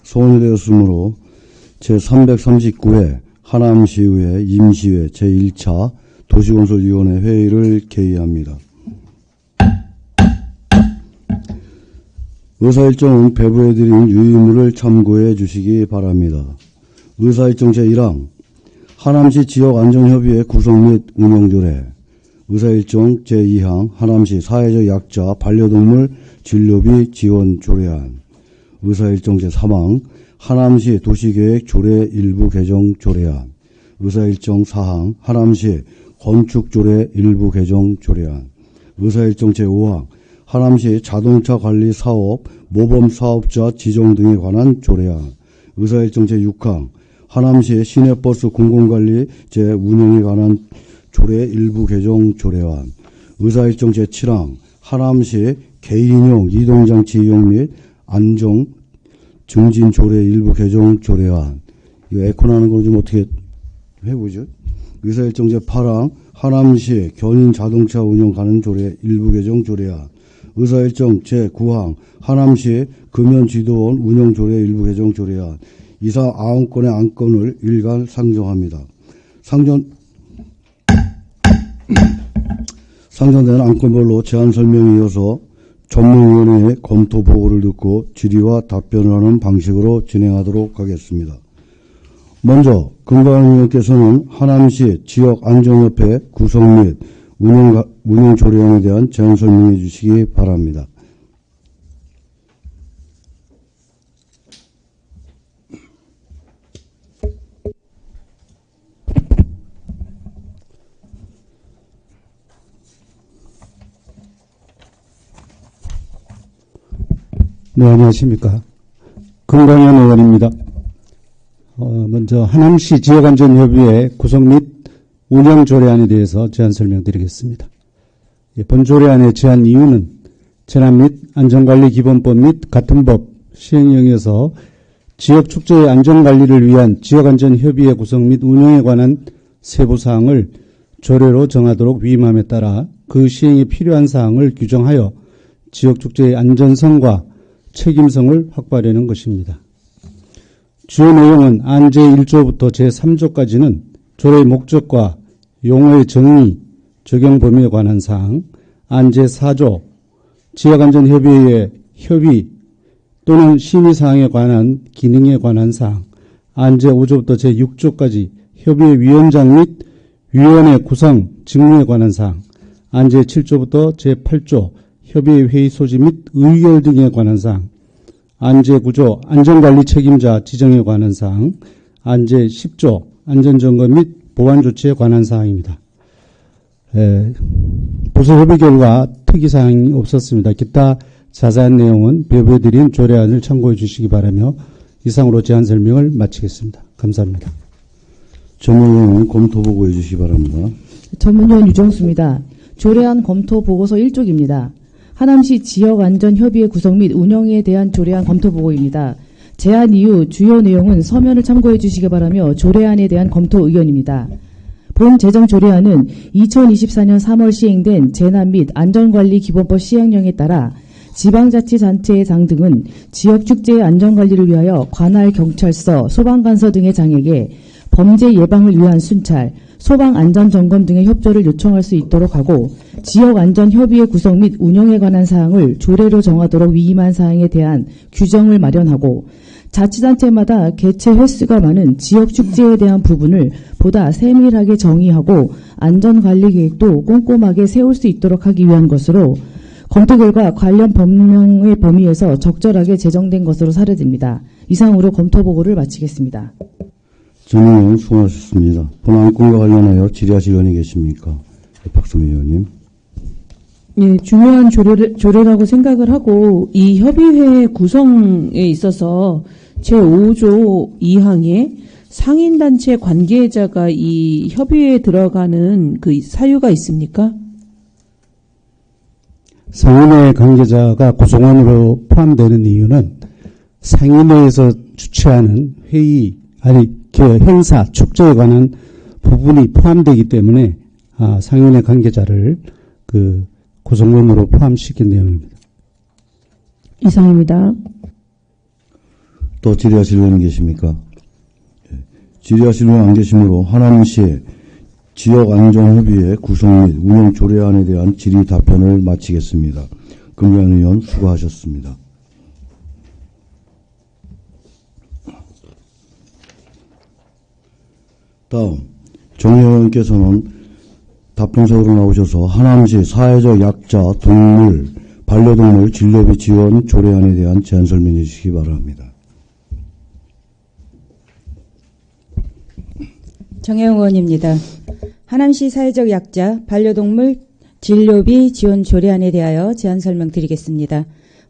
소원이 되었으므로 제339회 하남시의회 임시회 제1차 도시건설위원회 회의를 개의합니다. 의사일정은 배부해드린 유의물을 참고해 주시기 바랍니다. 의사일정 제1항 하남시 지역안전협의회 구성 및 운영조례. 의사일정 제2항 하남시 사회적 약자 반려동물 진료비 지원 조례안. 의사일정 제3항 하남시 도시계획 조례 일부 개정 조례안. 의사일정 4항 하남시 건축조례 일부 개정 조례안. 의사일정 제5항 하남시 자동차 관리 사업 모범 사업자 지정 등에 관한 조례안. 의사일정 제6항 하남시 시내버스 공공관리 운영에 관한 조례 일부 개정 조례안. 의사일정 제7항 하남시 개인용 이동장치 이용 및 안정 증진 조례 일부 개정 조례안. 이거 에코나는 걸 좀 어떻게 해보죠? 의사일정 제8항 하남시 견인 자동차 운영 관한 조례 일부 개정 조례안. 의사일정 제9항 하남시 금연지도원 운영 조례 일부 개정 조례안. 이상 9건의 안건을 일괄 상정합니다. 상정된 안건별로 제안 설명에 이어서 전문위원회의 검토 보고를 듣고 질의와 답변을 하는 방식으로 진행하도록 하겠습니다. 먼저 금강원 의원께서는 하남시 지역안전협회 구성 및 운영 조례안에 대한 제안 설명해 주시기 바랍니다. 네, 안녕하십니까. 금강현 의원입니다. 먼저 하남시 지역안전협의회 구성 및 운영 조례안에 대해서 제안 설명드리겠습니다. 본 조례안의 제안 이유는 재난 및 안전관리기본법 및 같은 법 시행령에서 지역축제의 안전관리를 위한 지역안전협의회 구성 및 운영에 관한 세부사항을 조례로 정하도록 위임함에 따라 그 시행에 필요한 사항을 규정하여 지역축제의 안전성과 책임성을 확보하려는 것입니다. 주요 내용은 안 제1조부터 제3조까지는 조례의 목적과 용어의 정의, 적용 범위에 관한 사항, 안 제4조 지역안전협의회의 협의 또는 심의사항에 관한 기능에 관한 사항, 안 제5조부터 제6조까지 협의회 위원장 및 위원회 구성, 직무에 관한 사항, 안 제7조부터 제8조 협의회 회의 소집 및 의결 등에 관한 사항, 안 제9조 안전관리 책임자 지정에 관한 사항, 안 제10조 안전점검 및 보완 조치에 관한 사항입니다. 부서 협의 결과 특이사항이 없었습니다. 기타 자세한 내용은 배부해드린 조례안을 참고해 주시기 바라며 이상으로 제안 설명을 마치겠습니다. 감사합니다. 전문위원 검토 보고해 주시기 바랍니다. 전문위원 유정수입니다. 조례안 검토 보고서 1쪽입니다. 하남시 지역안전협의회 구성 및 운영에 대한 조례안 검토 보고입니다. 제안 이유 주요 내용은 서면을 참고해 주시기 바라며 조례안에 대한 검토 의견입니다. 본 제정 조례안은 2024년 3월 시행된 재난 및 안전관리기본법 시행령에 따라 지방자치단체의 장 등은 지역축제의 안전관리를 위하여 관할 경찰서, 소방관서 등의 장에게 범죄 예방을 위한 순찰, 소방안전점검 등의 협조를 요청할 수 있도록 하고 지역안전협의회 구성 및 운영에 관한 사항을 조례로 정하도록 위임한 사항에 대한 규정을 마련하고 자치단체마다 개최 횟수가 많은 지역축제에 대한 부분을 보다 세밀하게 정의하고 안전관리 계획도 꼼꼼하게 세울 수 있도록 하기 위한 것으로 검토 결과 관련 법령의 범위에서 적절하게 제정된 것으로 사례됩니다. 이상으로 검토 보고를 마치겠습니다. 전문위원 수고하셨습니다. 본 안건과 관련하여 질의하실 의원이 계십니까? 박성희 의원님. 예, 중요한 조례라고 생각을 하고 이 협의회 구성에 있어서 제5조 2항에 상인단체 관계자가 이 협의회에 들어가는 그 사유가 있습니까? 상인회 관계자가 구성원으로 포함되는 이유는 상인회에서 주최하는 회의, 행사, 축제에 관한 부분이 포함되기 때문에 상인회 관계자를 그 구성원으로 포함시킨 내용입니다. 이상입니다. 또 질의하실 의원이 계십니까? 예. 질의하실 의원 안 계시므로 하남시 지역안전협의회 구성 및 운영 조례안에 대한 질의 답변을 마치겠습니다. 금관 의원 수고하셨습니다. 다음 정 의원께서는 답변석으로 나오셔서 하남시 사회적 약자 동물 반려동물 진료비 지원 조례안에 대한 제안 설명해 주시기 바랍니다. 정혜영 의원입니다. 하남시 사회적 약자 반려동물 진료비 지원 조례안에 대하여 제안 설명드리겠습니다.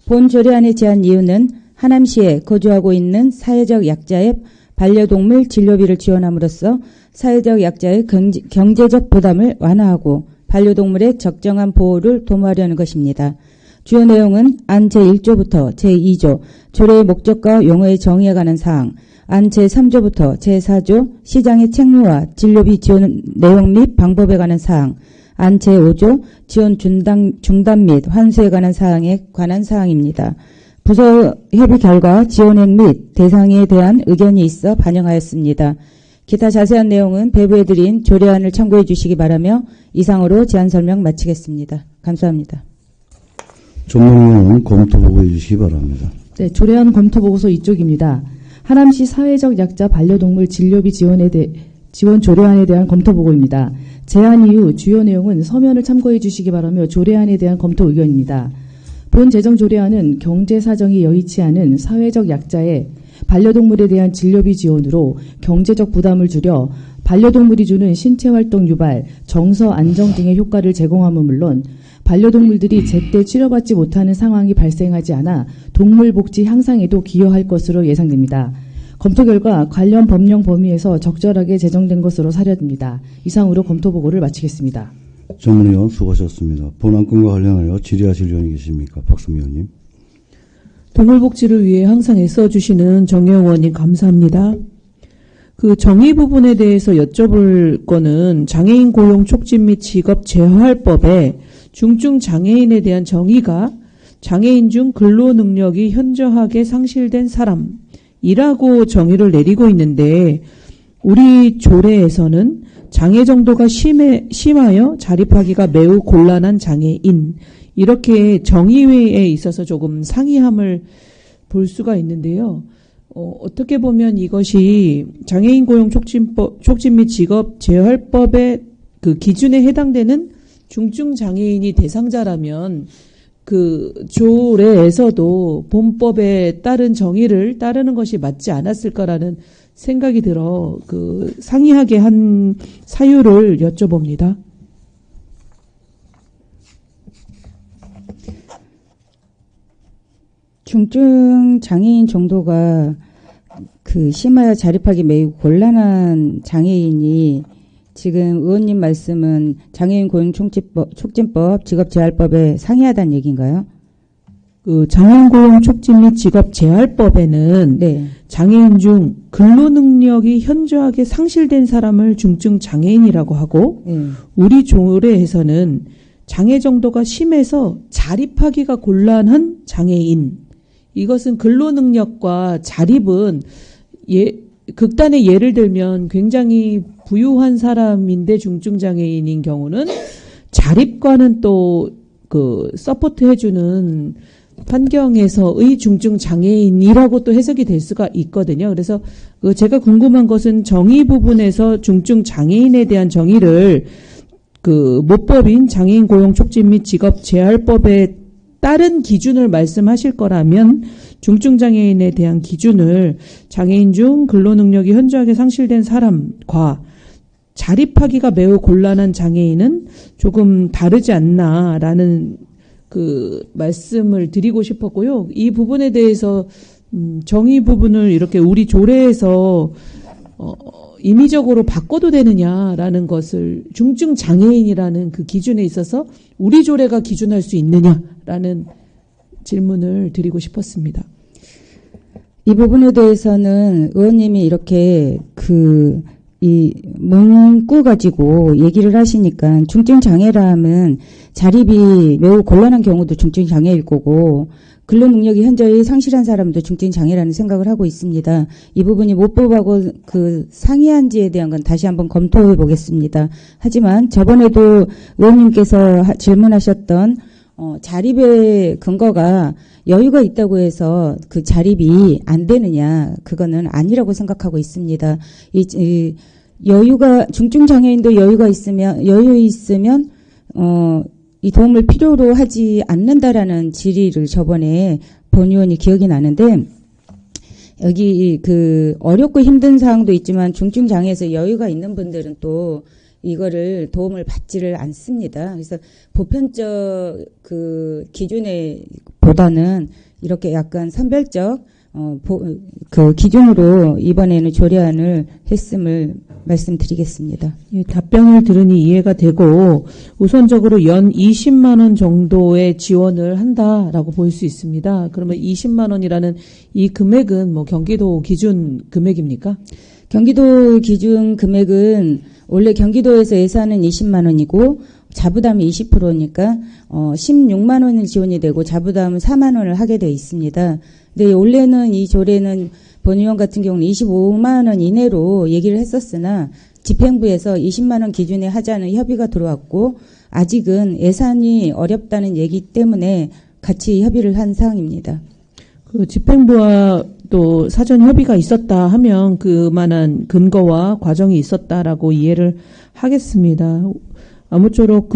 본 조례안의 제안 이유는 하남시에 거주하고 있는 사회적 약자의 반려동물 진료비를 지원함으로써 사회적 약자의 경제적 부담을 완화하고 반려동물의 적정한 보호를 도모하려는 것입니다. 주요 내용은 안 제1조부터 제2조 조례의 목적과 용어의 정의에 관한 사항, 안 제3조부터 제4조 시장의 책무와 진료비 지원 내용 및 방법에 관한 사항, 안 제5조 지원 중단 및 환수에 관한 사항에 관한 사항입니다. 부서 협의 결과 지원액 및 대상에 대한 의견이 있어 반영하였습니다. 기타 자세한 내용은 배부해드린 조례안을 참고해 주시기 바라며 이상으로 제안 설명 마치겠습니다. 감사합니다. 전문위원은 검토 보고해 주시기 바랍니다. 네, 조례안 검토 보고서 이쪽입니다. 하남시 사회적 약자 반려동물 진료비 지원 조례안에 대한 검토 보고입니다. 제안 이후 주요 내용은 서면을 참고해 주시기 바라며 조례안에 대한 검토 의견입니다. 본 제정 조례안은 경제 사정이 여의치 않은 사회적 약자의 반려동물에 대한 진료비 지원으로 경제적 부담을 줄여 반려동물이 주는 신체활동 유발, 정서 안정 등의 효과를 제공함은 물론 반려동물들이 제때 치료받지 못하는 상황이 발생하지 않아 동물 복지 향상에도 기여할 것으로 예상됩니다. 검토 결과 관련 법령 범위에서 적절하게 제정된 것으로 사료됩니다. 이상으로 검토 보고를 마치겠습니다. 전문위원 수고하셨습니다. 본 안건과 관련하여 질의하실 의원이 계십니까? 박수미 의원님. 동물복지를 위해 항상 애써주시는 정혜영 의원님 감사합니다. 그 정의 부분에 대해서 여쭤볼 거는 장애인 고용 촉진 및 직업 재활법에 중증 장애인에 대한 정의가 장애인 중 근로 능력이 현저하게 상실된 사람이라고 정의를 내리고 있는데 우리 조례에서는 장애 정도가 심하여 자립하기가 매우 곤란한 장애인 이렇게 정의에 있어서 조금 상이함을 볼 수가 있는데요. 어떻게 보면 이것이 장애인 고용 촉진 및 직업 재활법의 그 기준에 해당되는 중증 장애인이 대상자라면 그 조례에서도 본법에 따른 정의를 따르는 것이 맞지 않았을까라는 생각이 들어 그 상이하게 한 사유를 여쭤봅니다. 중증 장애인 정도가 그 심하여 자립하기 매우 곤란한 장애인이 지금 의원님 말씀은 장애인 고용 촉진법, 직업재활법에 상이하다는 얘기인가요? 그 장애인 고용 촉진 및 직업 재활법에는 네. 장애인 중 근로 능력이 현저하게 상실된 사람을 중증 장애인이라고 하고 우리 조례에서는 장애 정도가 심해서 자립하기가 곤란한 장애인. 이것은 근로 능력과 자립은 극단의 예를 들면 굉장히 부유한 사람인데 중증 장애인인 경우는 자립과는 또 그 서포트 해주는 환경에서의 중증 장애인이라고 또 해석이 될 수가 있거든요. 그래서 제가 궁금한 것은 정의 부분에서 중증 장애인에 대한 정의를 그 모법인 장애인 고용 촉진 및 직업 재활법에 다른 기준을 말씀하실 거라면 중증 장애인에 대한 기준을 장애인 중 근로 능력이 현저하게 상실된 사람과 자립하기가 매우 곤란한 장애인은 조금 다르지 않나라는 그 말씀을 드리고 싶었고요. 이 부분에 대해서 정의 부분을 이렇게 우리 조례에서 임의적으로 바꿔도 되느냐라는 것을 중증 장애인이라는 그 기준에 있어서 우리 조례가 기준할 수 있느냐라는 질문을 드리고 싶었습니다. 이 부분에 대해서는 의원님이 이렇게 그 이 문구 가지고 얘기를 하시니까 중증 장애라면 자립이 매우 곤란한 경우도 중증 장애일 거고 근로 능력이 현저히 상실한 사람도 중증 장애라는 생각을 하고 있습니다. 이 부분이 모법하고 그 상이한지에 대한 건 다시 한번 검토해 보겠습니다. 하지만 저번에도 의원님께서 질문하셨던 자립의 근거가 여유가 있다고 해서 그 자립이 안 되느냐, 그거는 아니라고 생각하고 있습니다. 이 여유가, 중증 장애인도 여유 있으면, 이 도움을 필요로 하지 않는다라는 질의를 저번에 본 의원이 기억이 나는데, 여기 어렵고 힘든 사항도 있지만 중증 장애에서 여유가 있는 분들은 또 이거를 도움을 받지를 않습니다. 그래서 보편적 기준에 보다는 이렇게 약간 선별적 기준으로 이번에는 조례안을 했음을 말씀드리겠습니다. 예, 답변을 들으니 이해가 되고 우선적으로 연 20만 원 정도의 지원을 한다라고 볼 수 있습니다. 그러면 20만 원이라는 이 금액은 뭐 경기도 기준 금액입니까? 경기도 기준 금액은 원래 경기도에서 예산은 20만 원이고 자부담이 20%니까 16만 원을 지원이 되고 자부담은 4만 원을 하게 돼 있습니다. 근데 원래는 이 조례는 본 의원 같은 경우는 25만 원 이내로 얘기를 했었으나 집행부에서 20만 원 기준에 하자는 협의가 들어왔고 아직은 예산이 어렵다는 얘기 때문에 같이 협의를 한 사항입니다. 그 집행부와 또 사전 협의가 있었다 하면 그만한 근거와 과정이 있었다라고 이해를 하겠습니다. 아무쪼록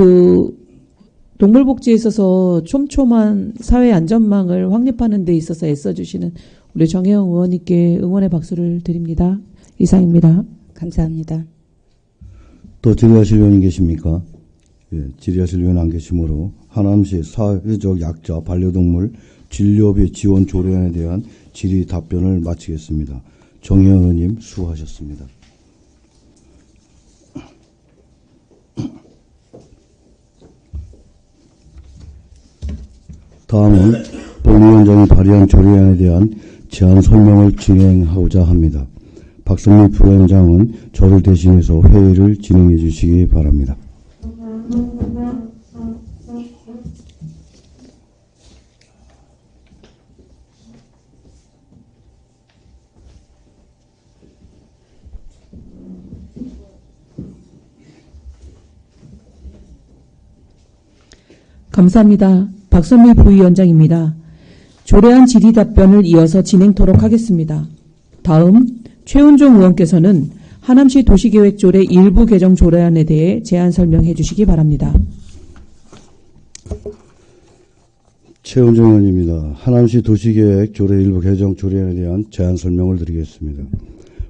동물복지에 있어서 촘촘한 사회 안전망을 확립하는 데 있어서 애써주시는 우리 정혜영 의원님께 응원의 박수를 드립니다. 이상입니다. 감사합니다. 또 질의하실 의원님 계십니까? 예, 질의하실 의원 안 계시므로 하남시 사회적 약자 반려동물 진료비 지원 조례안에 대한 질의 답변을 마치겠습니다. 정혜영 의원님 수고하셨습니다. 다음은 본위원장이 발의한 조례안에 대한 제안 설명을 진행하고자 합니다. 박성미 부위원장은 저를 대신해서 회의를 진행해 주시기 바랍니다. 감사합니다. 박선미 부위원장입니다. 조례안 질의 답변을 이어서 진행토록 하겠습니다. 다음 최은종 의원께서는 하남시 도시계획조례 일부 개정 조례안에 대해 제안 설명해 주시기 바랍니다. 최은정 의원입니다. 하남시 도시계획 조례 일부 개정 조례안에 대한 제안 설명을 드리겠습니다.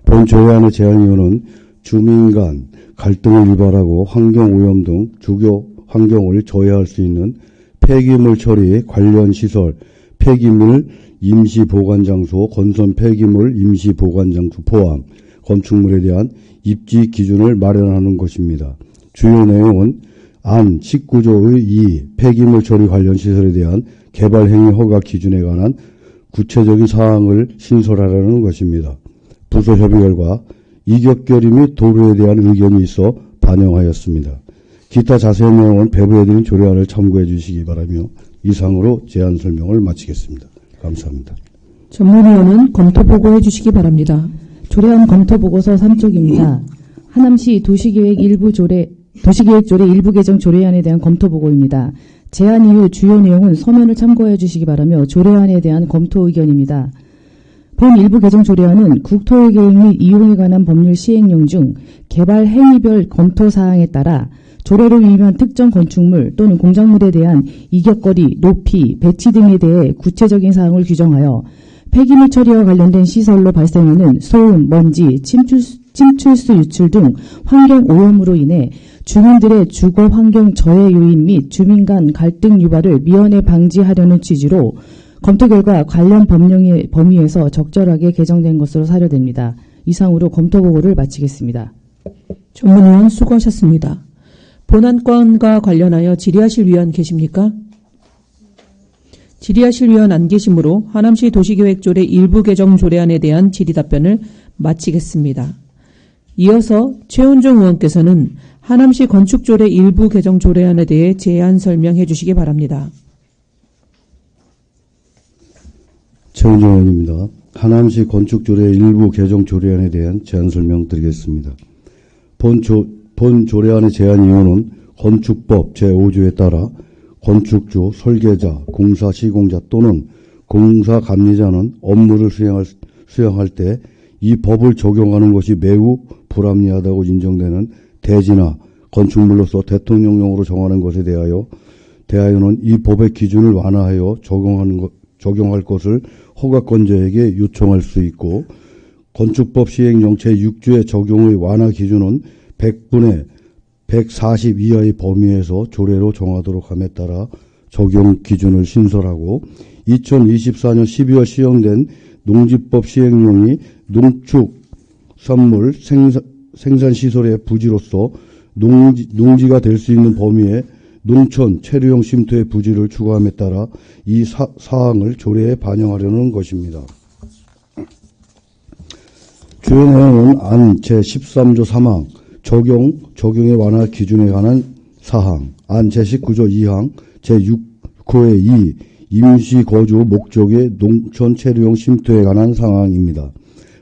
본 조례안의 제안 이유는 주민 간 갈등을 유발하고 환경오염 등 주거 환경을 저해할 수 있는 폐기물 처리 관련 시설, 폐기물 임시보관장소, 건설 폐기물 임시보관장소 포함 건축물에 대한 입지 기준을 마련하는 것입니다. 주요 내용은 안 19조의 2 폐기물 처리 관련 시설에 대한 개발행위 허가 기준에 관한 구체적인 사항을 신설하라는 것입니다. 부서 협의 결과 이격결의 및 도로에 대한 의견이 있어 반영하였습니다. 기타 자세한 내용은 배부해드린 조례안을 참고해 주시기 바라며 이상으로 제안 설명을 마치겠습니다. 감사합니다. 전문위원은 검토 보고해 주시기 바랍니다. 조례안 검토 보고서 3쪽입니다. 하남시 도시계획 조례 일부 개정 조례안에 대한 검토 보고입니다. 제안 이후 주요 내용은 서면을 참고해 주시기 바라며 조례안에 대한 검토 의견입니다. 본 일부 개정 조례안은 국토의 계획 및 이용에 관한 법률 시행령 중 개발 행위별 검토 사항에 따라 조례로 위임한 특정 건축물 또는 공작물에 대한 이격거리, 높이, 배치 등에 대해 구체적인 사항을 규정하여 폐기물 처리와 관련된 시설로 발생하는 소음, 먼지, 침출수 유출 등 환경 오염으로 인해 주민들의 주거 환경 저해 요인 및 주민 간 갈등 유발을 미연에 방지하려는 취지로 검토 결과 관련 법령의 범위에서 적절하게 개정된 것으로 사료됩니다. 이상으로 검토 보고를 마치겠습니다. 전문위원 수고하셨습니다. 본안건과 관련하여 질의하실 위원 계십니까? 질의하실 위원 안 계시므로 하남시 도시계획조례 일부 개정 조례안에 대한 질의 답변을 마치겠습니다. 이어서 최은종 의원께서는 하남시 건축조례 일부 개정 조례안에 대해 제안 설명해 주시기 바랍니다. 최은정 의원입니다. 하남시 건축조례 일부 개정 조례안에 대한 제안 설명드리겠습니다. 본 조례안의 제안 이유는 건축법 제5조에 따라 건축주, 설계자, 공사 시공자 또는 공사 감리자는 업무를 수행할 때 이 법을 적용하는 것이 매우 불합리하다고 인정되는 대지나 건축물로서 대통령령으로 정하는 것에 대하여는 이 법의 기준을 완화하여 적용할 것을 허가권자에게 요청할 수 있고, 건축법 시행령 제6조의 적용의 완화 기준은 100분의 140 이하의 범위에서 조례로 정하도록 함에 따라 적용 기준을 신설하고, 2024년 12월 시행된 농지법 시행령이 농축산물 생산시설의 부지로서 농지가 될 수 있는 범위에 농촌 체류용 쉼터의 부지를 추가함에 따라 이 사항을 조례에 반영하려는 것입니다. 주요 내용은 안 제13조 3항 적용의 완화 기준에 관한 사항, 안 제19조 2항 제6호의 2 임시거주 목적의 농촌 체류용 쉼터에 관한 사항입니다.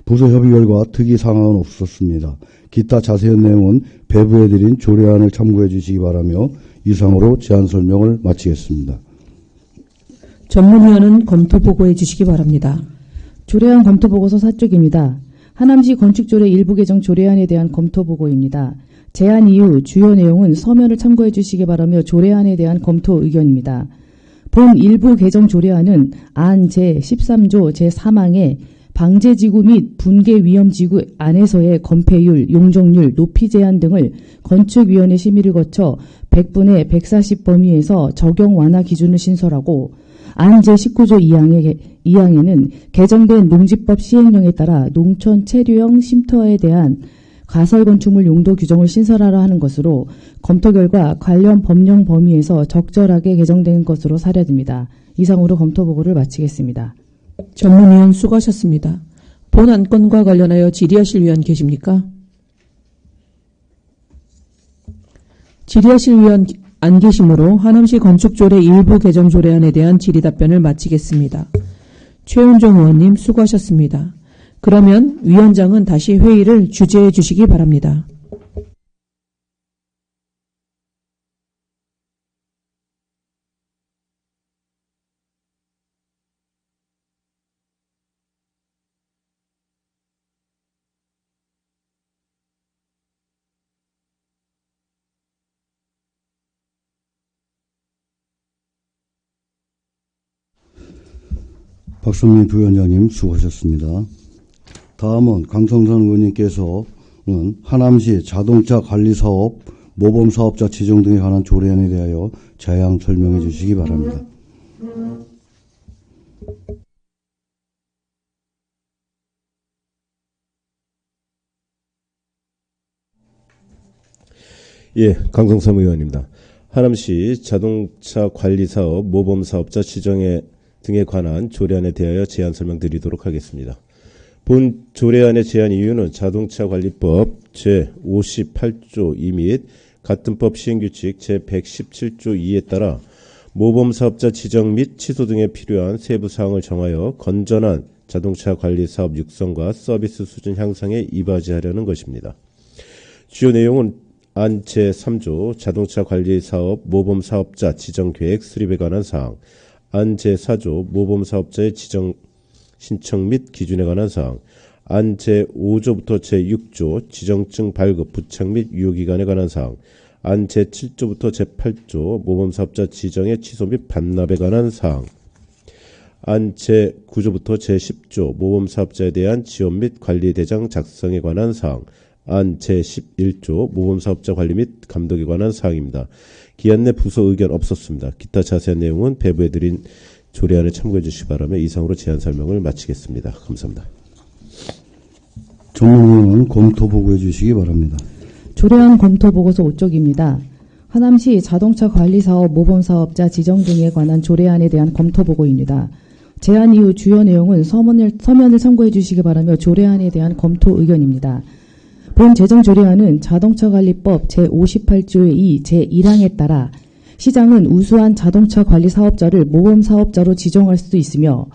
부서 협의 결과 특이 사항은 없었습니다. 기타 자세한 내용은 배부해드린 조례안을 참고해 주시기 바라며 이상으로 제안 설명을 마치겠습니다. 전문위원은 검토 보고해 주시기 바랍니다. 조례안 검토보고서 4쪽입니다. 하남시 건축조례 일부 개정 조례안에 대한 검토보고입니다. 제안 이유, 주요 내용은 서면을 참고해 주시기 바라며 조례안에 대한 검토 의견입니다. 본 일부 개정 조례안은 안 제13조 제3항의 방제지구 및 분개위험지구 안에서의 건폐율, 용적률, 높이 제한 등을 건축위원회 심의를 거쳐 100분의 140 범위에서 적용 완화 기준을 신설하고, 안 제19조 2항에는 개정된 농지법 시행령에 따라 농촌 체류용 쉼터에 대한 가설건축물 용도 규정을 신설하라 하는 것으로 검토 결과 관련 법령 범위에서 적절하게 개정된 것으로 사려집니다. 이상으로 검토 보고를 마치겠습니다. 전문위원 수고하셨습니다. 본 안건과 관련하여 질의하실 위원 계십니까? 질의하실 위원 안 계시므로 하남시 건축조례 일부 개정 조례안에 대한 질의 답변을 마치겠습니다. 최은종 의원님 수고하셨습니다. 그러면 위원장은 다시 회의를 주재해 주시기 바랍니다. 박선민 부위원장님 수고하셨습니다. 다음은 강성선 의원님께서는 하남시 자동차 관리사업, 모범사업자 지정 등에 관한 조례안에 대하여 자양 설명해 주시기 바랍니다. 예, 강성삼 의원입니다. 하남시 자동차 관리사업, 모범사업자 지정 등에 관한 조례안에 대하여 제안 설명드리도록 하겠습니다. 본 조례안의 제안 이유는 자동차관리법 제58조 2 및 같은 법 시행규칙 제117조 2에 따라 모범사업자 지정 및 취소 등에 필요한 세부 사항을 정하여 건전한 자동차 관리 사업 육성과 서비스 수준 향상에 이바지하려는 것입니다. 주요 내용은 안 제3조 자동차 관리 사업 모범사업자 지정 계획 수립에 관한 사항, 안 제4조 모범사업자의 지정 신청 및 기준에 관한 사항, 안 제5조부터 제6조 지정증 발급, 부착 및 유효기간에 관한 사항, 안 제7조부터 제8조 모범사업자 지정의 취소 및 반납에 관한 사항, 안 제9조부터 제10조 모범사업자에 대한 지원 및 관리 대장 작성에 관한 사항, 안 제11조 모범사업자 관리 및 감독에 관한 사항입니다. 기한 내 부서 의견 없었습니다. 기타 자세한 내용은 배부해드린 조례안을 참고해 주시기 바라며 이상으로 제안 설명을 마치겠습니다. 감사합니다. 전문위원은 검토 보고해 주시기 바랍니다. 조례안 검토 보고서 5쪽입니다. 하남시 자동차 관리사업 모범사업자 지정 등에 관한 조례안에 대한 검토 보고입니다. 제안 이후 주요 내용은 서면을 참고해 주시기 바라며 조례안에 대한 검토 의견입니다. 본 재정조례안은 자동차관리법 제58조의 2 제1항에 따라 시장은 우수한 자동차 관리 사업자를 모범 사업자로 지정할 수도 있으며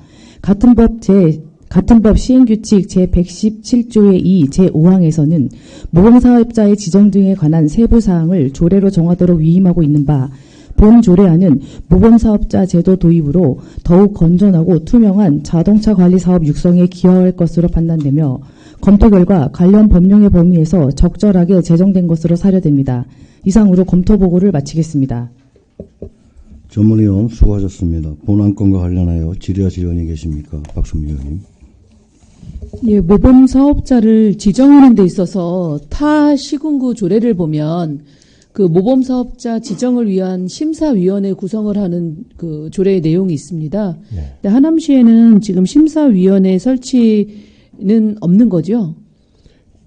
같은 법 시행규칙 제117조의 2 제5항에서는 모범 사업자의 지정 등에 관한 세부 사항을 조례로 정하도록 위임하고 있는 바 본 조례안은 모범 사업자 제도 도입으로 더욱 건전하고 투명한 자동차 관리 사업 육성에 기여할 것으로 판단되며 검토 결과 관련 법령의 범위에서 적절하게 제정된 것으로 사료됩니다. 이상으로 검토 보고를 마치겠습니다. 전문위원 수고하셨습니다. 본안건과 관련하여 질의하실 의원이 계십니까? 박선미 의원님. 예, 모범 사업자를 지정하는 데 있어서 타 시군구 조례를 보면 그 모범 사업자 지정을 위한 심사위원회 구성을 하는 그 조례의 내용이 있습니다. 네. 근데 하남시에는 지금 심사위원회 설치는 없는 거죠?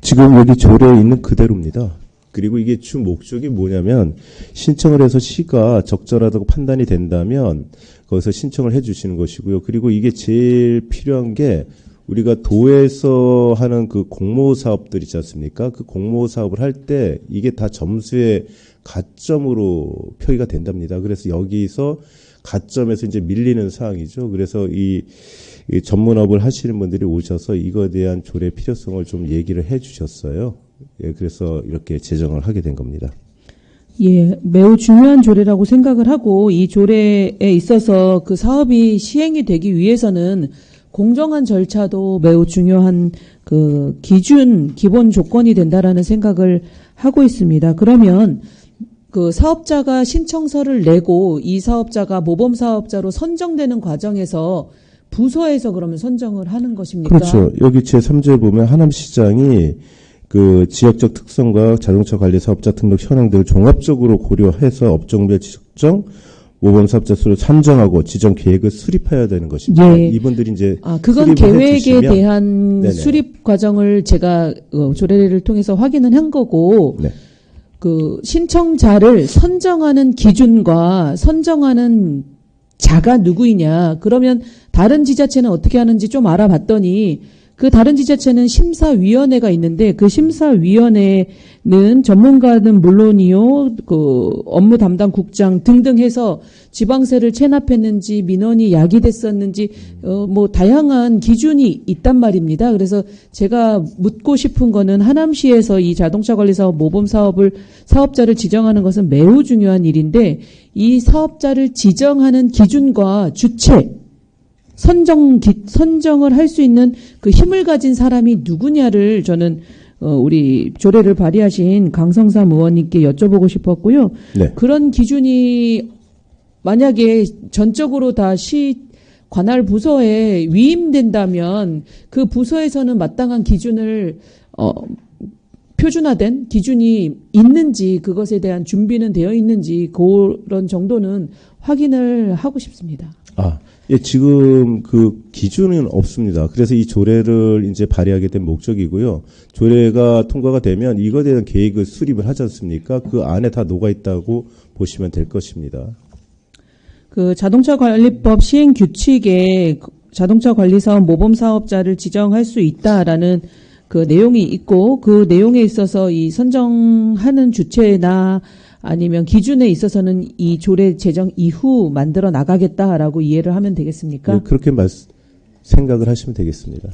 지금 여기 조례에 있는 그대로입니다. 그리고 이게 주 목적이 뭐냐면 신청을 해서 시가 적절하다고 판단이 된다면 거기서 신청을 해 주시는 것이고요. 그리고 이게 제일 필요한 게 우리가 도에서 하는 그 공모 사업들 있지 않습니까? 그 공모 사업을 할 때 이게 다 점수의 가점으로 표기가 된답니다. 그래서 여기서 가점에서 이제 밀리는 사항이죠. 그래서 이 전문업을 하시는 분들이 오셔서 이거에 대한 조례 필요성을 좀 얘기를 해 주셨어요. 예, 그래서 이렇게 제정을 하게 된 겁니다. 예, 매우 중요한 조례라고 생각을 하고 이 조례에 있어서 그 사업이 시행이 되기 위해서는 공정한 절차도 매우 중요한 그 기본 조건이 된다라는 생각을 하고 있습니다. 그러면 그 사업자가 신청서를 내고 이 사업자가 모범 사업자로 선정되는 과정에서 부서에서 그러면 선정을 하는 것입니까? 그렇죠. 여기 제3조에 보면 하남시장이 그 지역적 특성과 자동차 관리 사업자 등록 현황들을 종합적으로 고려해서 업종별 지적정 모범 사업자 수를 산정하고 지정 계획을 수립해야 되는 것입니다. 예. 이분들이 이제 그건 계획에 해주시면, 대한 네네. 수립 과정을 제가 조례를 통해서 확인은 한 거고 네. 그 신청자를 선정하는 기준과 선정하는 자가 누구이냐. 그러면 다른 지자체는 어떻게 하는지 좀 알아봤더니 그 다른 지자체는 심사위원회가 있는데 그 심사위원회는 전문가는 물론이요, 그 업무 담당 국장 등등 해서 지방세를 체납했는지 민원이 야기됐었는지 뭐 다양한 기준이 있단 말입니다. 그래서 제가 묻고 싶은 거는 하남시에서 이 자동차 관리 사업 모범 사업자를 지정하는 것은 매우 중요한 일인데 이 사업자를 지정하는 기준과 주체 선정을 할 수 있는 그 힘을 가진 사람이 누구냐를 저는 우리 조례를 발의하신 강성삼 의원님께 여쭤보고 싶었고요. 네. 그런 기준이 만약에 전적으로 다 시 관할 부서에 위임된다면 그 부서에서는 마땅한 기준을 표준화된 기준이 있는지 그것에 대한 준비는 되어 있는지 그런 정도는 확인을 하고 싶습니다. 예, 지금 그 기준은 없습니다. 그래서 이 조례를 이제 발의하게 된 목적이고요. 조례가 통과가 되면 이거에 대한 계획을 수립을 하지 않습니까? 그 안에 다 녹아 있다고 보시면 될 것입니다. 그 자동차 관리법 시행 규칙에 자동차 관리 사업 모범 사업자를 지정할 수 있다라는 그 내용이 있고 그 내용에 있어서 이 선정하는 주체나 아니면 기준에 있어서는 이 조례 제정 이후 만들어 나가겠다라고 이해를 하면 되겠습니까? 예, 그렇게 생각을 하시면 되겠습니다.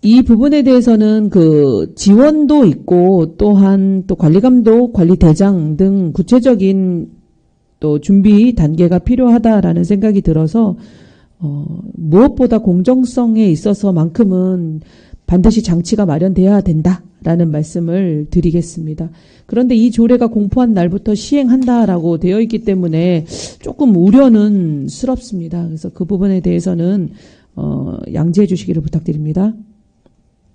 이 부분에 대해서는 그 지원도 있고 또한 또 관리감독, 관리대장 등 구체적인 또 준비 단계가 필요하다라는 생각이 들어서 무엇보다 공정성에 있어서만큼은 반드시 장치가 마련돼야 된다라는 말씀을 드리겠습니다. 그런데 이 조례가 공포한 날부터 시행한다라고 되어 있기 때문에 조금 우려는 스럽습니다. 그래서 그 부분에 대해서는 양지해 주시기를 부탁드립니다.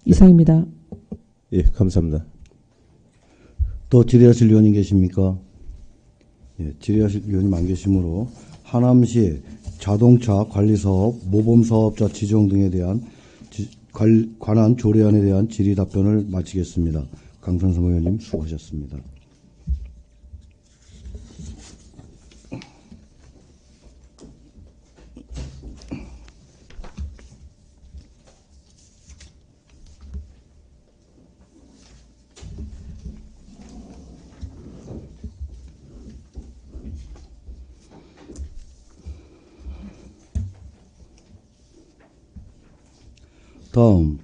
이상입니다. 예, 감사합니다. 또 질의하실 의원이 계십니까? 예, 질의하실 의원님 안 계시므로 하남시 자동차 관리사업, 모범사업자 지정 등에 대한 관한 조례안에 대한 질의 답변을 마치겠습니다. 강선성 의원님 수고하셨습니다. 다음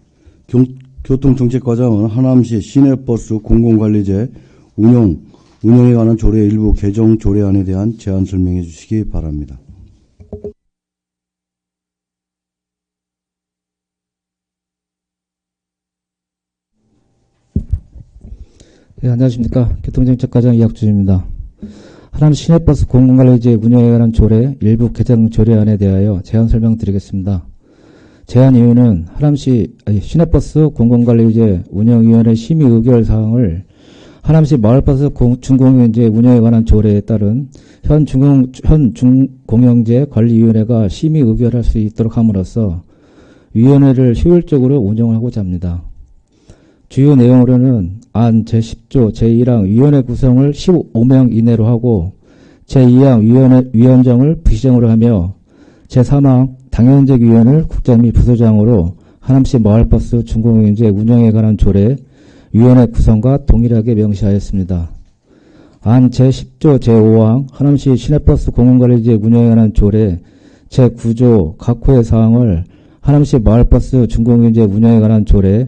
교통정책과장은 하남시 시내버스 공공관리제 운영에 관한 조례 일부 개정 조례안에 대한 제안 설명해 주시기 바랍니다. 네, 안녕하십니까. 교통정책과장 이학준입니다. 하남시 시내버스 공공관리제 운영에 관한 조례 일부 개정 조례안에 대하여 제안 설명드리겠습니다. 제안 이유는 하남시 시내버스 공공관리제 운영위원회 심의 의결 사항을 하남시 마을버스 준공영제 운영에 관한 조례에 따른 현 준공영제 관리위원회가 심의 의결할 수 있도록 함으로써 위원회를 효율적으로 운영하고자 합니다. 주요 내용으로는 안 제10조 제1항 위원회 구성을 15명 이내로 하고 제2항 위원장을 부시장으로 하며 제3항 당연직 위원을 국장 및 부소장으로 하남시 마을버스 준공영제 운영에 관한 조례 위원회 구성과 동일하게 명시하였습니다. 안 제10조 제5항 하남시 시내버스 공공관리제 운영에 관한 조례 제9조 각 호의 사항을 하남시 마을버스 준공영제 운영에 관한 조례에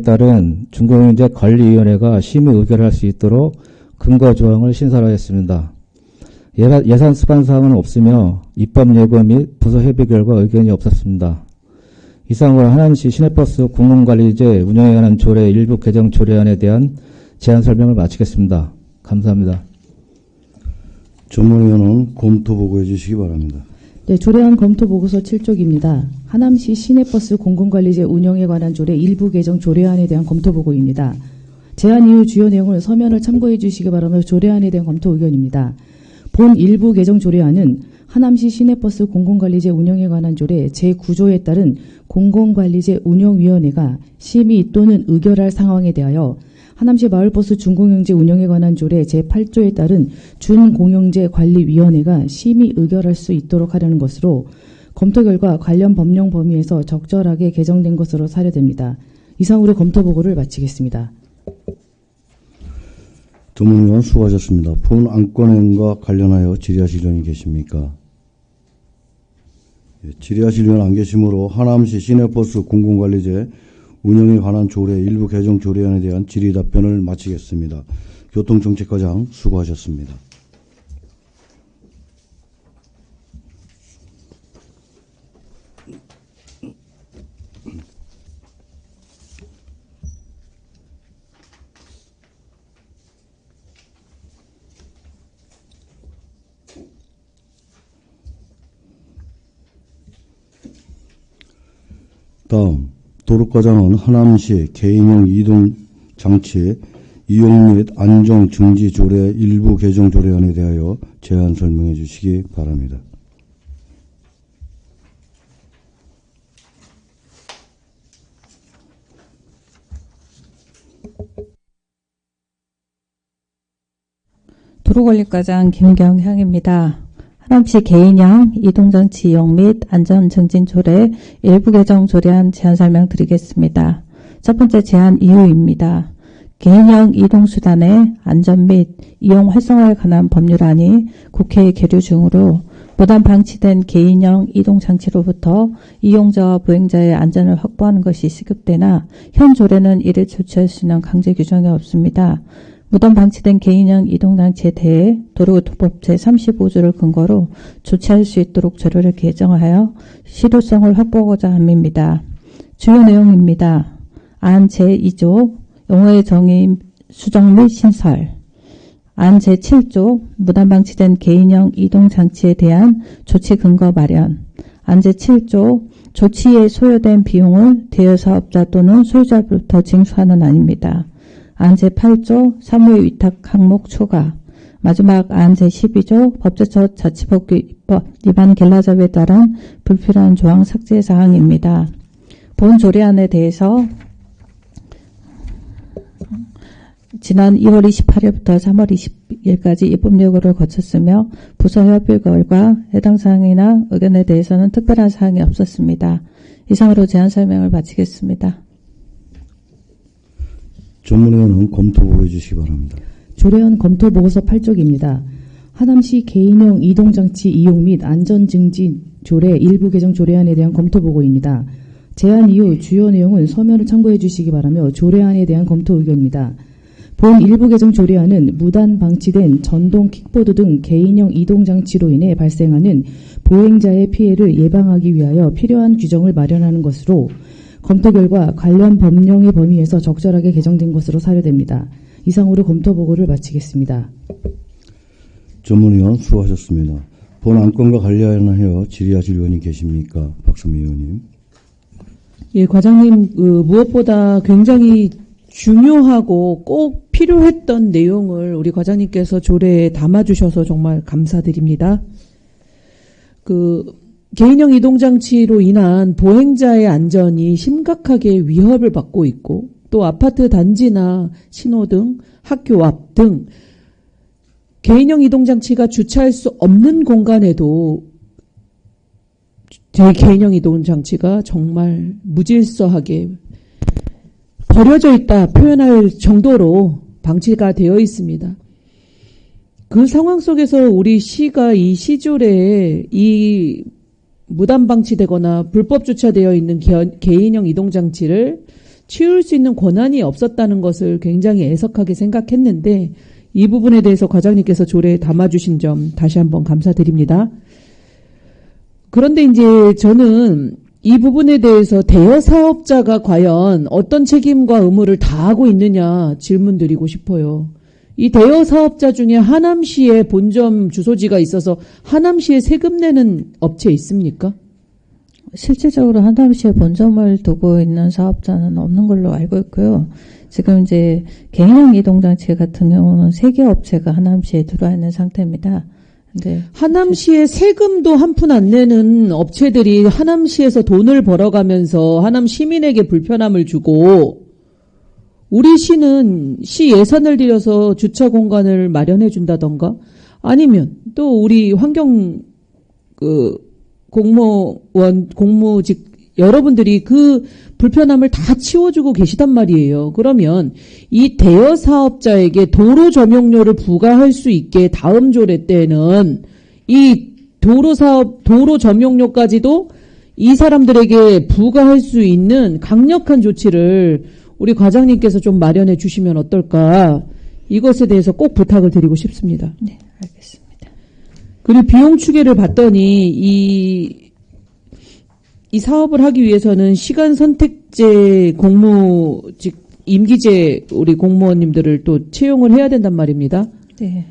따른 준공영제 관리위원회가 심의 의결할 수 있도록 근거 조항을 신설하였습니다. 예산 수반 사항은 없으며 입법 예고 및 부서 협의 결과 의견이 없었습니다. 이상으로 하남시 시내버스 공공관리제 운영에 관한 조례 일부 개정 조례안에 대한 제안 설명을 마치겠습니다. 감사합니다. 전문위원은 검토 보고해 주시기 바랍니다. 네, 조례안 검토 보고서 7쪽입니다. 하남시 시내버스 공공관리제 운영에 관한 조례 일부 개정 조례안에 대한 검토 보고입니다. 제안 이후 주요 내용을 서면을 참고해 주시기 바라며 조례안에 대한 검토 의견입니다. 본 일부 개정 조례안은 하남시 시내버스 공공관리제 운영에 관한 조례 제9조에 따른 공공관리제 운영위원회가 심의 또는 의결할 상황에 대하여 하남시 마을버스 준공영제 운영에 관한 조례 제8조에 따른 준공영제 관리위원회가 심의 의결할 수 있도록 하려는 것으로 검토 결과 관련 법령 범위에서 적절하게 개정된 것으로 사례됩니다. 이상으로 검토 보고를 마치겠습니다. 전문위원 수고하셨습니다. 본 안건과 관련하여 질의하실 의원이 계십니까? 질의하실 의원 안 계시므로 하남시 시내버스 공공관리제 운영에 관한 조례 일부 개정 조례안에 대한 질의 답변을 마치겠습니다. 교통정책과장 수고하셨습니다. 다음 도로과장은 하남시 개인형 이동장치 이용 및 안정 증지 조례 일부 개정 조례안에 대하여 제안 설명해 주시기 바랍니다. 도로관리과장 김경향입니다. 하남시 개인형 이동장치 이용 및 안전증진 조례 일부 개정 조례안 제안 설명드리겠습니다. 첫 번째 제안 이유입니다. 개인형 이동수단의 안전 및 이용 활성화에 관한 법률안이 국회에 계류 중으로 무단 방치된 개인형 이동장치로부터 이용자와 보행자의 안전을 확보하는 것이 시급되나 현 조례는 이를 조치할 수 있는 강제 규정이 없습니다. 무단 방치된 개인형 이동장치에 대해 도로교통법 제35조를 근거로 조치할 수 있도록 조례를 개정하여 실효성을 확보하고자 함입니다. 주요 내용입니다. 안 제2조 용어의 정의 수정 및 신설, 안 제7조 무단 방치된 개인형 이동장치에 대한 조치 근거 마련, 안 제7조 조치에 소요된 비용을 대여사업자 또는 소유자로부터 징수하는 안입니다. 안 제8조 사무의 위탁 항목 초과, 마지막 안 제12조 법제처 자치법규 위반 결라접에 따른 불필요한 조항 삭제 사항입니다. 본 조례안에 대해서 지난 2월 28일부터 3월 20일까지 입법 예고를 거쳤으며 부서 협의 결과 해당 사항이나 의견에 대해서는 특별한 사항이 없었습니다. 이상으로 제안 설명을 마치겠습니다. 전문위원은 검토 보고해 주시기 바랍니다. 조례안 검토 보고서 8쪽입니다. 하남시 개인형 이동장치 이용 및 안전증진 조례 일부 개정 조례안에 대한 검토 보고입니다. 제안 이후 주요 내용은 서면을 참고해 주시기 바라며 조례안에 대한 검토 의견입니다. 본 일부 개정 조례안은 무단 방치된 전동 킥보드 등 개인형 이동장치로 인해 발생하는 보행자의 피해를 예방하기 위하여 필요한 규정을 마련하는 것으로 검토 결과 관련 법령의 범위에서 적절하게 개정된 것으로 사료됩니다. 이상으로 검토 보고를 마치겠습니다. 전문위원 수고하셨습니다. 본 안건과 관련하여 질의하실 의원이 계십니까? 박선미 의원님. 예, 과장님, 무엇보다 굉장히 중요하고 꼭 필요했던 내용을 우리 과장님께서 조례에 담아주셔서 정말 감사드립니다. 개인형 이동장치로 인한 보행자의 안전이 심각하게 위협을 받고 있고, 또 아파트 단지나 신호등, 학교 앞 등 개인형 이동장치가 주차할 수 없는 공간에도 개인형 이동장치가 정말 무질서하게 버려져 있다 표현할 정도로 방치가 되어 있습니다. 그 상황 속에서 우리 시가 이 시조례에 이 무단 방치되거나 불법 주차되어 있는 개인형 이동장치를 치울 수 있는 권한이 없었다는 것을 굉장히 애석하게 생각했는데, 이 부분에 대해서 과장님께서 조례에 담아주신 점 다시 한번 감사드립니다. 그런데 이제 저는 이 부분에 대해서 대여 사업자가 과연 어떤 책임과 의무를 다하고 있느냐 질문드리고 싶어요. 이 대여 사업자 중에 하남시에 본점 주소지가 있어서 하남시에 세금 내는 업체 있습니까? 실질적으로 하남시에 본점을 두고 있는 사업자는 없는 걸로 알고 있고요. 지금 이제 개인형 이동장치 같은 경우는 3개 업체가 하남시에 들어와 있는 상태입니다. 근데 하남시에 세금도 한 푼 안 내는 업체들이 하남시에서 돈을 벌어가면서 하남 시민에게 불편함을 주고, 우리 시는 시 예산을 들여서 주차 공간을 마련해 준다던가, 아니면 또 우리 환경 공무원 공무직 여러분들이 그 불편함을 다 치워주고 계시단 말이에요. 그러면 이 대여 사업자에게 도로 점용료를 부과할 수 있게 다음 조례 때는 이 도로 점용료까지도 이 사람들에게 부과할 수 있는 강력한 조치를 우리 과장님께서 좀 마련해 주시면 어떨까, 이것에 대해서 꼭 부탁을 드리고 싶습니다. 네, 알겠습니다. 그리고 비용 추계를 봤더니 이 사업을 하기 위해서는 시간 선택제 공무직 임기제 우리 공무원님들을 또 채용을 해야 된단 말입니다. 네.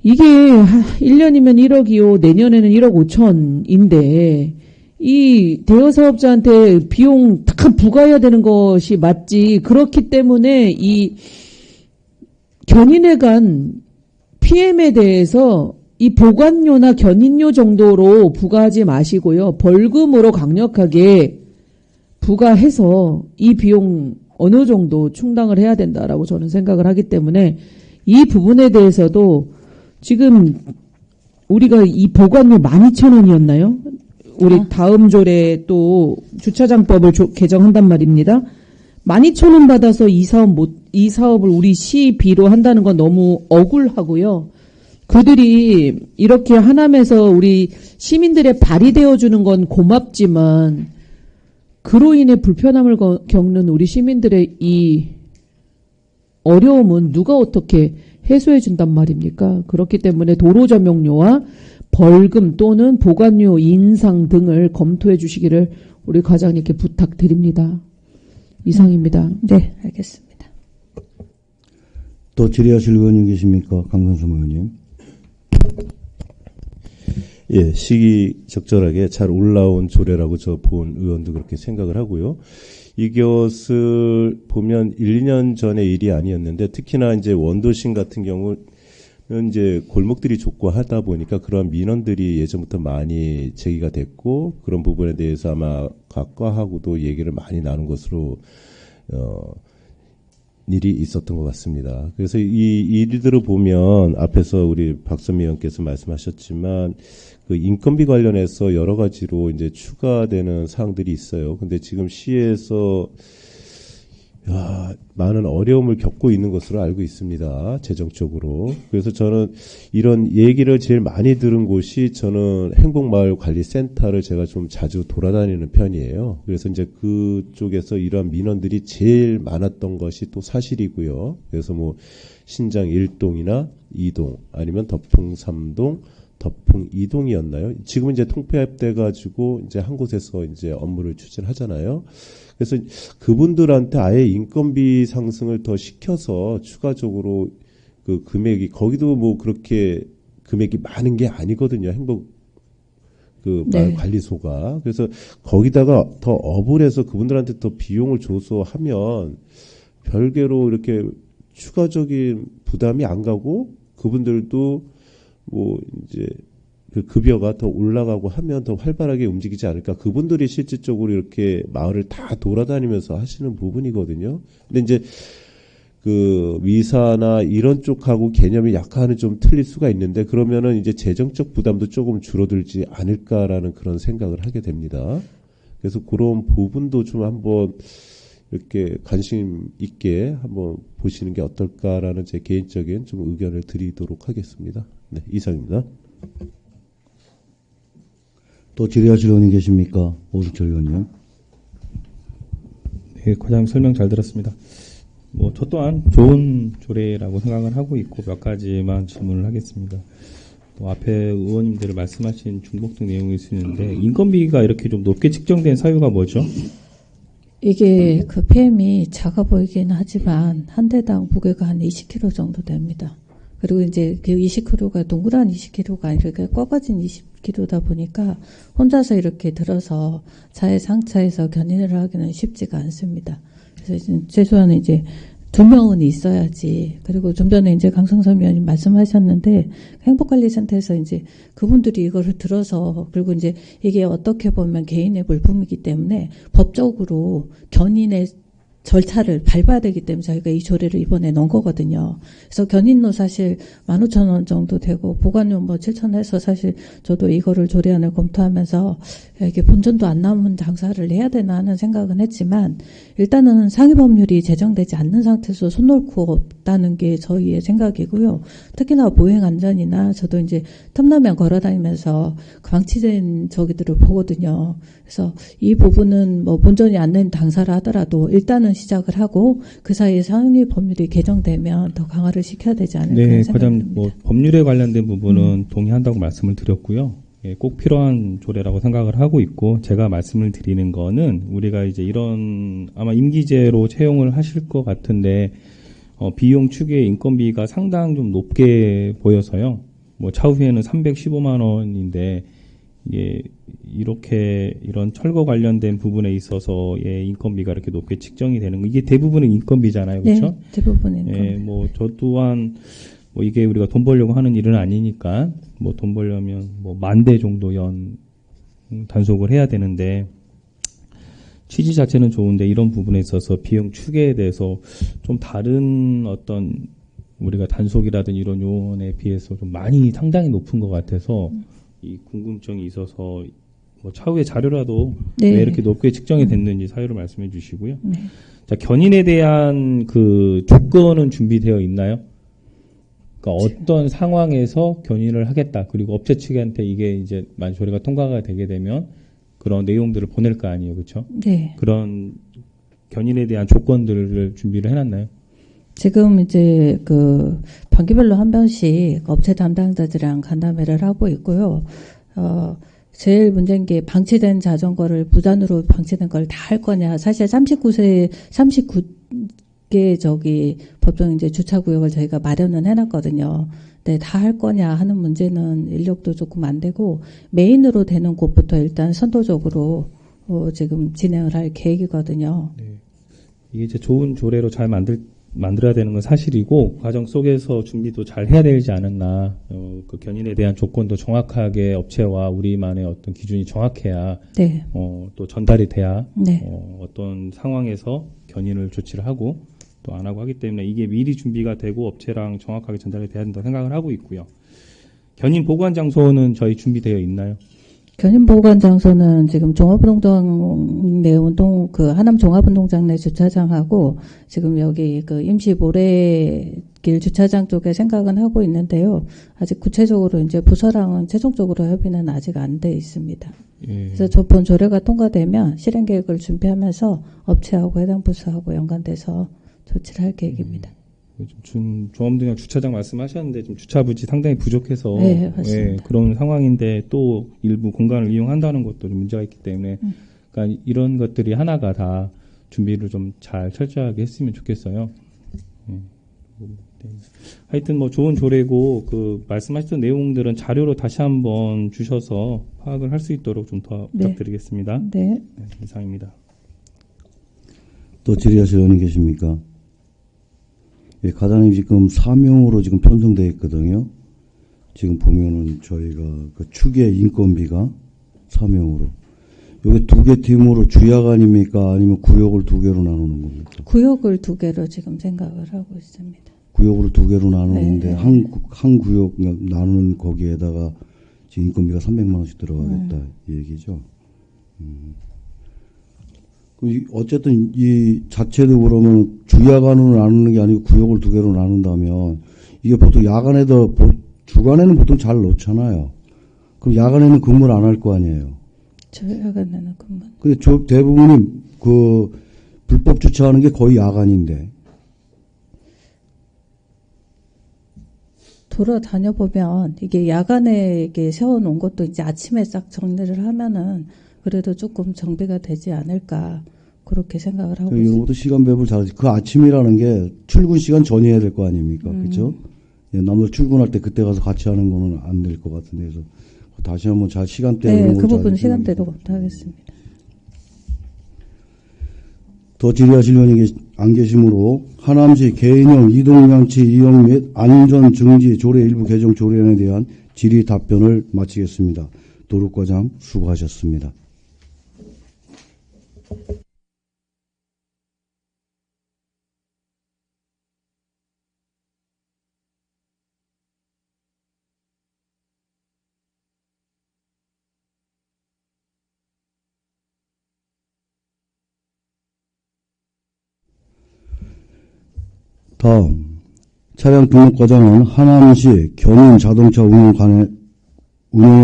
이게 1년이면 1억이요, 내년에는 1억 5천인데 이 대여 사업자한테 비용 다 부과해야 되는 것이 맞지. 그렇기 때문에 이 견인해 간 PM에 대해서 이 보관료나 견인료 정도로 부과하지 마시고요, 벌금으로 강력하게 부과해서 이 비용 어느 정도 충당을 해야 된다라고 저는 생각을 하기 때문에, 이 부분에 대해서도 지금 우리가 이 보관료 12,000원이었나요? 우리 다음 조례 또 주차장법을 개정한단 말입니다. 12,000원 받아서 이 사업을 우리 시비로 한다는 건 너무 억울하고요. 그들이 이렇게 하남에서 우리 시민들의 발이 되어주는 건 고맙지만, 그로 인해 불편함을 겪는 우리 시민들의 이 어려움은 누가 어떻게 해소해 준단 말입니까? 그렇기 때문에 도로 점용료와 벌금 또는 보관료 인상 등을 검토해 주시기를 우리 과장님께 부탁드립니다. 이상입니다. 네, 알겠습니다. 또 질의하실 의원님 계십니까? 강선수 의원님. 예, 시기적절하게 잘 올라온 조례라고 저 본 의원도 그렇게 생각을 하고요. 이것을 보면 1, 2년 전의 일이 아니었는데, 특히나 이제 원도심 같은 경우는 이제 골목들이 좁고 하다 보니까 그런 민원들이 예전부터 많이 제기가 됐고, 그런 부분에 대해서 아마 각과하고도 얘기를 많이 나눈 것으로 일이 있었던 것 같습니다. 그래서 이 일들을 보면 앞에서 우리 박선미 의원께서 말씀하셨지만 그 인건비 관련해서 여러 가지로 이제 추가되는 사항들이 있어요. 근데 지금 시에서 많은 어려움을 겪고 있는 것으로 알고 있습니다. 재정적으로. 그래서 저는 이런 얘기를 제일 많이 들은 곳이 저는 행복마을관리센터를 제가 좀 자주 돌아다니는 편이에요. 그래서 이제 그쪽에서 이러한 민원들이 제일 많았던 것이 또 사실이고요. 그래서 뭐 신장 1동이나 2동 아니면 덕풍 3동, 덕풍 2동이었나요? 지금은 이제 통폐합돼 가지고 이제 한 곳에서 이제 업무를 추진하잖아요. 그래서 그분들한테 아예 인건비 상승을 더 시켜서 추가적으로 그 금액이 거기도 뭐 그렇게 금액이 많은 게 아니거든요. 행복 그 마을 관리소가. 그래서 거기다가 더 업을 해서 그분들한테 더 비용을 줘서 하면 별개로 이렇게 추가적인 부담이 안 가고 그분들도 뭐 이제 그 급여가 더 올라가고 하면 더 활발하게 움직이지 않을까. 그분들이 실질적으로 이렇게 마을을 다 돌아다니면서 하시는 부분이거든요. 근데 이제 그 위사나 이런 쪽하고 개념이 약간은 좀 틀릴 수가 있는데 그러면은 이제 재정적 부담도 조금 줄어들지 않을까라는 그런 생각을 하게 됩니다. 그래서 그런 부분도 좀 한번 이렇게 관심 있게 한번 보시는 게 어떨까라는 제 개인적인 좀 의견을 드리도록 하겠습니다. 네, 이상입니다. 또 질의하실 의원님 계십니까? 오승철 의원님. 네, 과장님 설명 잘 들었습니다. 뭐 저 또한 좋은 조례라고 생각을 하고 있고 몇 가지만 질문을 하겠습니다. 또 앞에 의원님들 말씀하신 중복된 내용이 있는데 인건비가 이렇게 좀 높게 측정된 사유가 뭐죠? 이게 그 PM이 작아 보이긴 하지만 한 대당 무게가 한 20kg 정도 됩니다. 그리고 이제 그 20kg가 동그란 20kg가 이렇게 꺾어진 20kg다 보니까 혼자서 이렇게 들어서 차에 상차해서 견인을 하기는 쉽지가 않습니다. 그래서 최소한 이제 2명은 있어야지. 그리고 좀 전에 이제 강성섭 의원님 말씀하셨는데 행복관리센터에서 이제 그분들이 이거를 들어서 그리고 이제 이게 어떻게 보면 개인의 물품이기 때문에 법적으로 견인의 절차를 밟아야 되기 때문에 저희가 이 조례를 이번에 넣은 거거든요. 그래서 견인료 사실 15,000원 정도 되고 보관료 뭐 7,000원 해서 사실 저도 이거를 조례안을 검토하면서 이게 본전도 안 남은 장사를 해야 되나 하는 생각은 했지만 일단은 상위 법률이 제정되지 않는 상태에서 손 놓고 없다는 게 저희의 생각이고요. 특히나 보행 안전이나 저도 이제 틈나면 걸어다니면서 방치된 저기들을 보거든요. 그래서 이 부분은 뭐 본전이 안 낸 당사를 하더라도 일단은 시작을 하고 그 사이에 상위 법률이 개정되면 더 강화를 시켜야 되지 않을까 네, 생각합니다. 과장님 뭐 법률에 관련된 부분은 동의한다고 말씀을 드렸고요. 예, 꼭 필요한 조례라고 생각을 하고 있고 제가 말씀을 드리는 거는 우리가 이제 이런 아마 임기제로 채용을 하실 것 같은데 비용 추계 인건비가 상당 좀 높게 보여서요. 뭐 차후에는 315만 원인데 이게 이렇게 이런 철거 관련된 부분에 있어서의 인건비가 이렇게 높게 측정이 되는 거 이게 대부분의 인건비잖아요, 그렇죠? 네, 대부분의 인건비. 예, 뭐 저 또한 뭐 이게 우리가 돈 벌려고 하는 일은 아니니까 뭐 돈 벌려면 뭐 10,000대 정도 단속을 해야 되는데 취지 자체는 좋은데 이런 부분에 있어서 비용 추계에 대해서 좀 다른 어떤 우리가 단속이라든지 이런 요원에 비해서 좀 많이 상당히 높은 것 같아서 이 궁금증이 있어서 뭐 차후에 자료라도 네. 왜 이렇게 높게 측정이 됐는지 사유를 말씀해 주시고요. 네. 자, 견인에 대한 그 조건은 준비되어 있나요? 그러니까 어떤 상황에서 견인을 하겠다. 그리고 업체 측한테 이게 이제 만약 조례가 통과가 되게 되면 그런 내용들을 보낼 거 아니에요, 그렇죠? 네. 그런 견인에 대한 조건들을 준비를 해놨나요? 지금 이제 그 반기별로 한 번씩 업체 담당자들이랑 간담회를 하고 있고요. 제일 문제인 게 방치된 자전거를 무단으로 방치된 걸 다 할 거냐. 사실 39개 저기 법정 이제 주차구역을 저희가 마련은 해놨거든요. 근데 다 할 거냐 하는 문제는 인력도 조금 안 되고 메인으로 되는 곳부터 일단 선도적으로 지금 진행을 할 계획이거든요. 네. 이게 이제 좋은 조례로 잘 만들어야 되는 건 사실이고 과정 속에서 준비도 잘 해야 되지 않았나. 그 견인에 대한 조건도 정확하게 업체와 우리만의 어떤 기준이 정확해야 네. 또 전달이 돼야 네. 어떤 상황에서 견인을 조치를 하고 또 안 하고 하기 때문에 이게 미리 준비가 되고 업체랑 정확하게 전달이 돼야 된다고 생각을 하고 있고요. 견인 보관 장소는 저희 준비되어 있나요? 견인보관 장소는 지금 종합운동장 내 하남 종합운동장 내 주차장하고 지금 여기 그 임시 모래길 주차장 쪽에 생각은 하고 있는데요. 아직 구체적으로 이제 부서랑은 최종적으로 협의는 아직 안 돼 있습니다. 그래서 본 조례가 통과되면 실행 계획을 준비하면서 업체하고 해당 부서하고 연관돼서 조치를 할 계획입니다. 종합운동장 주차장 말씀하셨는데 지금 주차 부지 상당히 부족해서 네, 맞습니다. 그런 상황인데 또 일부 공간을 이용한다는 것도 좀 문제가 있기 때문에 그러니까 이런 것들이 하나가 다 준비를 좀 잘 철저하게 했으면 좋겠어요. 네. 하여튼 뭐 좋은 조례고 그 말씀하셨던 내용들은 자료로 다시 한번 주셔서 파악을 할 수 있도록 좀 더 네. 부탁드리겠습니다. 네. 네, 이상입니다. 또 질의하실 의원님 계십니까? 예, 과장님 지금 사명으로 지금 편성되어 있거든요. 지금 보면은 저희가 그 추계 인건비가 사명으로. 여기 두 개 팀으로 주야간입니까? 아니면 구역을 두 개로 나누는 겁니까? 구역을 두 개로 지금 생각을 하고 있습니다. 구역으로 두 개로 나누는데 네. 한 구역 나누는 거기에다가 지금 인건비가 300만 원씩 들어가겠다 이 얘기죠. 어쨌든 이 자체도 그러면 주야간으로 나누는 게 아니고 구역을 두 개로 나눈다면 이게 보통 야간에도 주간에는 보통 잘 놓잖아요. 그럼 야간에는 근무를 안 할 거 아니에요. 야간에는 근무. 근데 대부분이 그 불법 주차하는 게 거의 야간인데. 돌아다녀 보면 이게 야간에 이게 세워놓은 것도 이제 아침에 싹 정리를 하면은 그래도 조금 정비가 되지 않을까 그렇게 생각을 하고 이런 있습니다. 것도 시간 배분 잘하지. 그 아침이라는 게 출근 시간 전이해야 될 거 아닙니까? 그렇죠? 예, 남들 출근할 때 그때 가서 같이 하는 거는 안 될 것 같은데 그래서 다시 한번 잘 시간대. 네, 그 부분 시간대도 검토하겠습니다. 더 질의하실 의원이 안 계시므로 하남시 개인형 이동장치 이용 및 안전증지 조례 일부 개정 조례안에 대한 질의 답변을 마치겠습니다. 도로과장 수고하셨습니다. 다음 차량 등록과정은 하남시 견인 자동차 운영에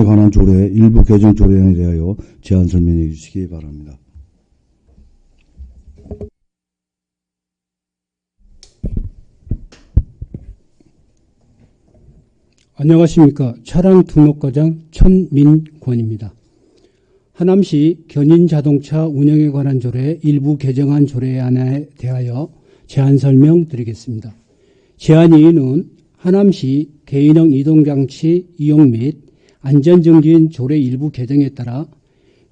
관한 조례 일부 개정 조례안에 대하여 제안 설명해 주시기 바랍니다. 안녕하십니까. 차량 등록과장 천민권입니다. 하남시 견인 자동차 운영에 관한 조례 일부 개정안 조례안에 대하여 제안 설명드리겠습니다. 제안 이유는 하남시 개인형 이동장치 이용 및 안전증진 조례 일부 개정에 따라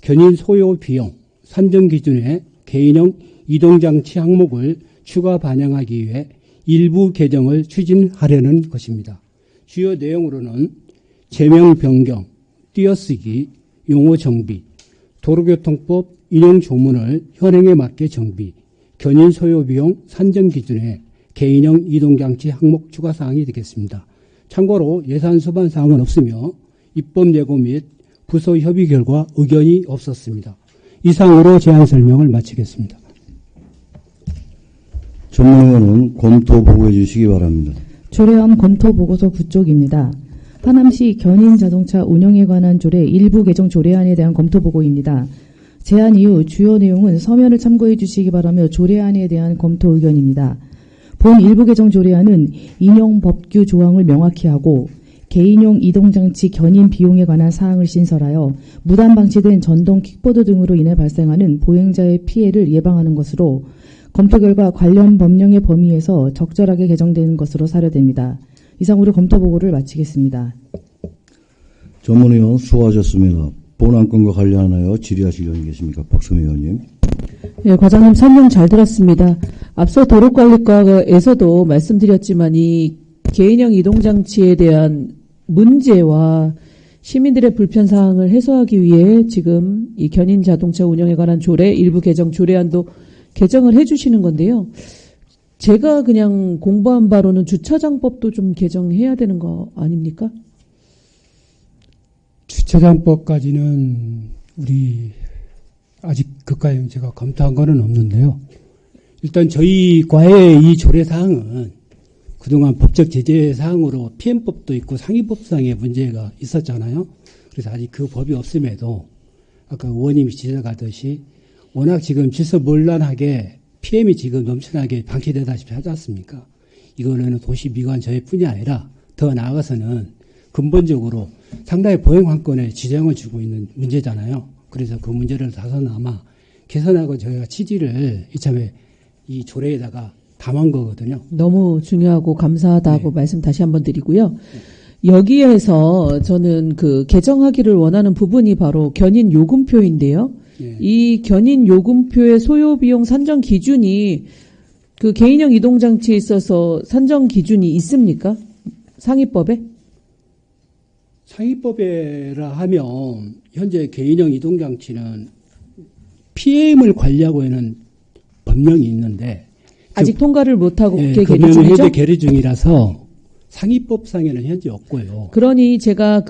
견인 소요 비용 산정 기준의 개인형 이동장치 항목을 추가 반영하기 위해 일부 개정을 추진하려는 것입니다. 주요 내용으로는 제명 변경, 띄어쓰기, 용어 정비, 도로교통법 인용 조문을 현행에 맞게 정비, 견인 소요 비용 산정 기준에 개인형 이동장치 항목 추가 사항이 되겠습니다. 참고로 예산 수반 사항은 없으며 입법 예고 및 부서 협의 결과 의견이 없었습니다. 이상으로 제안 설명을 마치겠습니다. 전문의원은 검토 보고해 주시기 바랍니다. 조례안 검토 보고서 9쪽입니다. 하남시 견인 자동차 운영에 관한 조례 일부 개정 조례안에 대한 검토 보고입니다. 제안 이후 주요 내용은 서면을 참고해 주시기 바라며 조례안에 대한 검토 의견입니다. 본 일부 개정 조례안은 인용 법규 조항을 명확히 하고 개인용 이동장치 견인 비용에 관한 사항을 신설하여 무단 방치된 전동 킥보드 등으로 인해 발생하는 보행자의 피해를 예방하는 것으로 검토 결과 관련 법령의 범위에서 적절하게 개정되는 것으로 사료됩니다. 이상으로 검토 보고를 마치겠습니다. 전문의원 수고하셨습니다. 본 안건과 관련하여 질의하실 의원이 계십니까? 박수미 의원님. 네, 과장님 설명 잘 들었습니다. 앞서 도로관리과에서도 말씀드렸지만 이 개인형 이동장치에 대한 문제와 시민들의 불편사항을 해소하기 위해 지금 이 견인 자동차 운영에 관한 조례 일부 개정 조례안도 개정을 해주시는 건데요. 제가 그냥 공부한 바로는 주차장법도 좀 개정해야 되는 거 아닙니까? 주차장법까지는 우리 아직 그까지 제가 검토한 거는 없는데요. 일단 저희 과의 이 조례사항은 그동안 법적 제재사항으로 PM법도 있고 상위법상의 문제가 있었잖아요. 그래서 아직 그 법이 없음에도 아까 의원님이 지적하듯이 워낙 지금 질서몰란하게 PM이 지금 넘쳐나게 방치되다시피 하지 않습니까? 이거는 도시 미관 저해뿐이 아니라 더 나아가서는 근본적으로 상당히 보행환권에 지장을 주고 있는 문제잖아요. 그래서 그 문제를 다소나마 개선하고 저희가 취지를 이참에 이 조례에다가 담은 거거든요. 너무 중요하고 감사하다고 네. 말씀 다시 한번 드리고요. 여기에서 저는 그 개정하기를 원하는 부분이 바로 견인 요금표인데요. 네. 이 견인 요금표의 소요 비용 산정 기준이 그 개인형 이동 장치에 있어서 산정 기준이 있습니까? 상위법에? 상위법에라 하면 현재 개인형 이동장치는 PM을 관리하고 있는 법령이 있는데 아직 통과를 못하고 예, 계류 금융 중이죠? 해제 계류 중이라서 상위법상에는 현재 없고요. 그러니 제가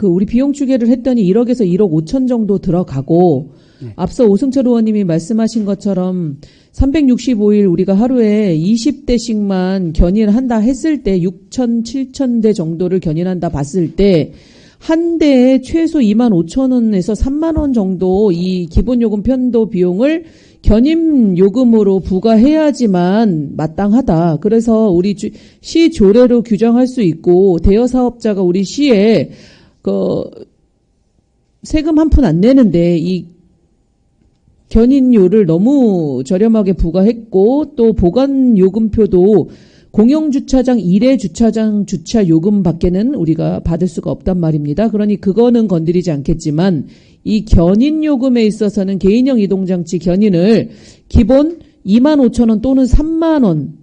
우리 비용 추계를 했더니 1억에서 1억 5천 정도 들어가고 네. 앞서 오승철 의원님이 말씀하신 것처럼 365일 우리가 하루에 20대씩만 견인한다 했을 때 6천, 7천 대 정도를 견인한다 봤을 때 한 대에 최소 2만 5천 원에서 3만 원 정도 이 기본요금 편도 비용을 견인 요금으로 부과해야지만 마땅하다. 그래서 우리 시 조례로 규정할 수 있고 대여 사업자가 우리 시에 그 세금 한 푼 안 내는데 이 견인료를 너무 저렴하게 부과했고 또 보관 요금표도 공영주차장 1회 주차장 주차 요금 밖에는 우리가 받을 수가 없단 말입니다. 그러니 그거는 건드리지 않겠지만 이 견인 요금에 있어서는 개인형 이동장치 견인을 기본 2만 5천 원 또는 3만 원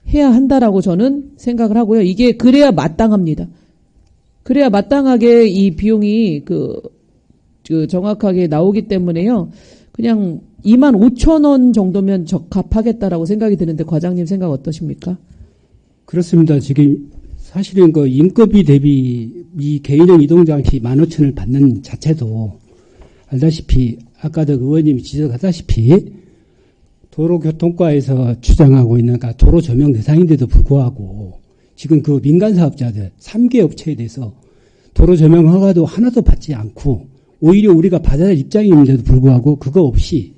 해야 한다라고 저는 생각을 하고요. 이게 그래야 마땅합니다. 그래야 마땅하게 이 비용이 그 정확하게 나오기 때문에요. 그냥 2만 5천 원 정도면 적합하겠다라고 생각이 드는데 과장님 생각 어떠십니까? 그렇습니다. 지금 사실은 그 인건비 대비 이 개인형 이동장치 15,000원을 받는 자체도 알다시피 아까도 의원님이 지적하다시피 도로교통과에서 주장하고 있는 그러니까 도로 조명 대상인데도 불구하고 지금 그 민간 사업자들 3개 업체에 대해서 도로 조명 허가도 하나도 받지 않고 오히려 우리가 받아야 할 입장인데도 불구하고 그거 없이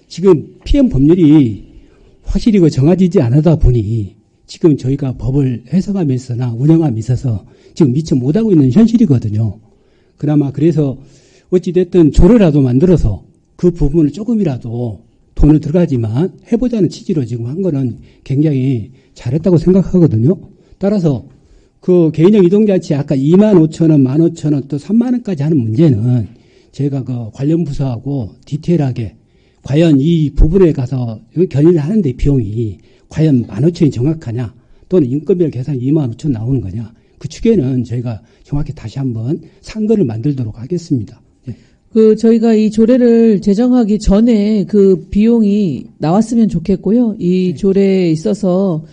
지금 PM 법률이 확실히 그 정해지지 않다 보니 지금 저희가 법을 해석하면서나 운영함에 있어서 지금 미처 못하고 있는 현실이거든요. 그나마 그래서 어찌됐든 조례라도 만들어서 그 부분을 조금이라도 돈을 들어가지만 해보자는 취지로 지금 한 거는 굉장히 잘했다고 생각하거든요. 따라서 그 개인형 이동장치 아까 2만 5천 원, 1만 5천 원 또 3만 원까지 하는 문제는 제가 그 관련 부서하고 디테일하게 과연 이 부분에 가서 견인을 하는데 비용이 과연 15,000원이 정확하냐 또는 인건비를 계산 2만 5천 나오는 거냐 그 축에는 저희가 정확히 다시 한번 상근을 만들도록 하겠습니다. 예. 저희가 이 조례를 제정하기 전에 그 비용이 나왔으면 좋겠고요. 이 조례에 있어서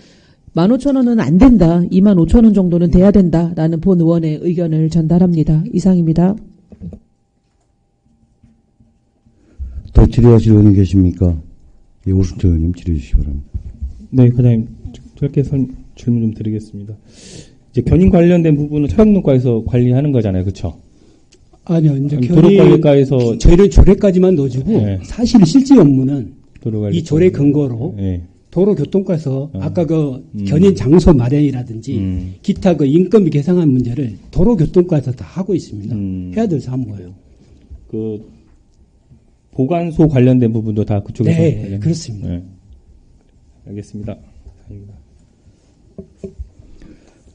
15,000원은 안 된다. 2만 5천 원 정도는 돼야 된다라는 본 의원의 의견을 전달합니다. 이상입니다. 더 질의하실 의원님 계십니까? 예, 오승철 의원님 질의해 주시기 바랍니다. 네, 과장님 짧게 질문 좀 드리겠습니다. 이제 견인 관련된 부분은 차량노과에서 관리하는 거잖아요, 그렇죠? 아니요, 이제 도로관리과에서 저희는 조례까지만 넣어주고 네. 사실 실제 업무는 도로관리 이 조례 근거로 네. 도로교통과에서 아까 그 견인 장소 마련이라든지 기타 그 인건비 계상한 문제를 도로교통과에서 다 하고 있습니다. 해야 될 사무예요. 그 보관소 관련된 부분도 다 그쪽에서 네, 그렇습니다. 네. 알겠습니다.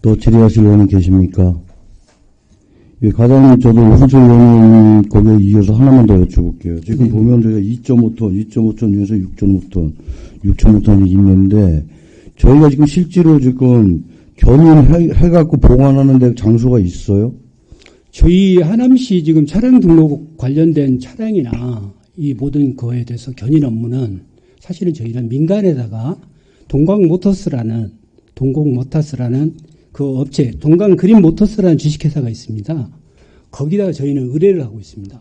또 질의하실 의원님 계십니까? 예, 과장님, 저도 오승철 의원님 거기에 이어서 하나만 더 여쭤볼게요. 지금 보면 저희가 2.5톤 위에서 6.5톤이 있는데, 저희가 지금 실제로 지금 견인해갖고 보관하는 데 장소가 있어요? 저희 하남시 지금 차량 등록 관련된 차량이나 이 모든 거에 대해서 견인 업무는 사실은 저희는 민간에다가 동광모터스라는 그 업체, 동광그린모터스라는 주식회사가 있습니다. 거기다가 저희는 의뢰를 하고 있습니다.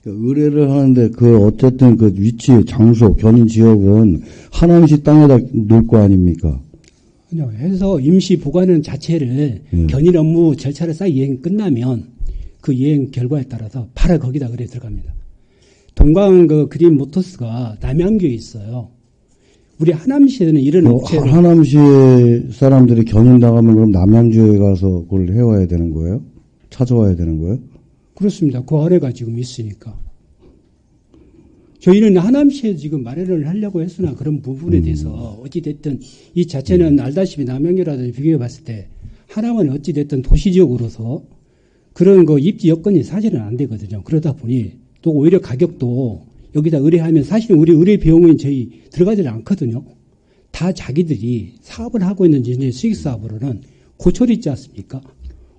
의뢰를 하는데 어쨌든 그 위치, 장소, 견인 지역은 하남시 땅에다 놓을 거 아닙니까? 아니요. 해서 임시 보관원 자체를 견인 업무 절차를 쌓아 이행 끝나면 그 이행 결과에 따라서 바로 거기다 의뢰 들어갑니다. 동강 그린 모터스가 남양주에 있어요. 우리 하남시에는 이런 업체를 하남시 사람들이 견인 나가면 그럼 남양주에 가서 그걸 해와야 되는 거예요? 찾아와야 되는 거예요? 그렇습니다. 그 아래가 지금 있으니까. 저희는 하남시에 지금 마련을 하려고 했으나 그런 부분에 대해서 어찌됐든 이 자체는 알다시피 남양주라든지 비교해 봤을 때 하남은 어찌됐든 도시지역으로서 그런 입지 여건이 사실은 안 되거든요. 그러다 보니 또 오히려 가격도 여기다 의뢰하면 사실 우리 의뢰 비용은 저희 들어가지 않거든요. 다 자기들이 사업을 하고 있는 이제 수익 사업으로는 고철 있지 않습니까?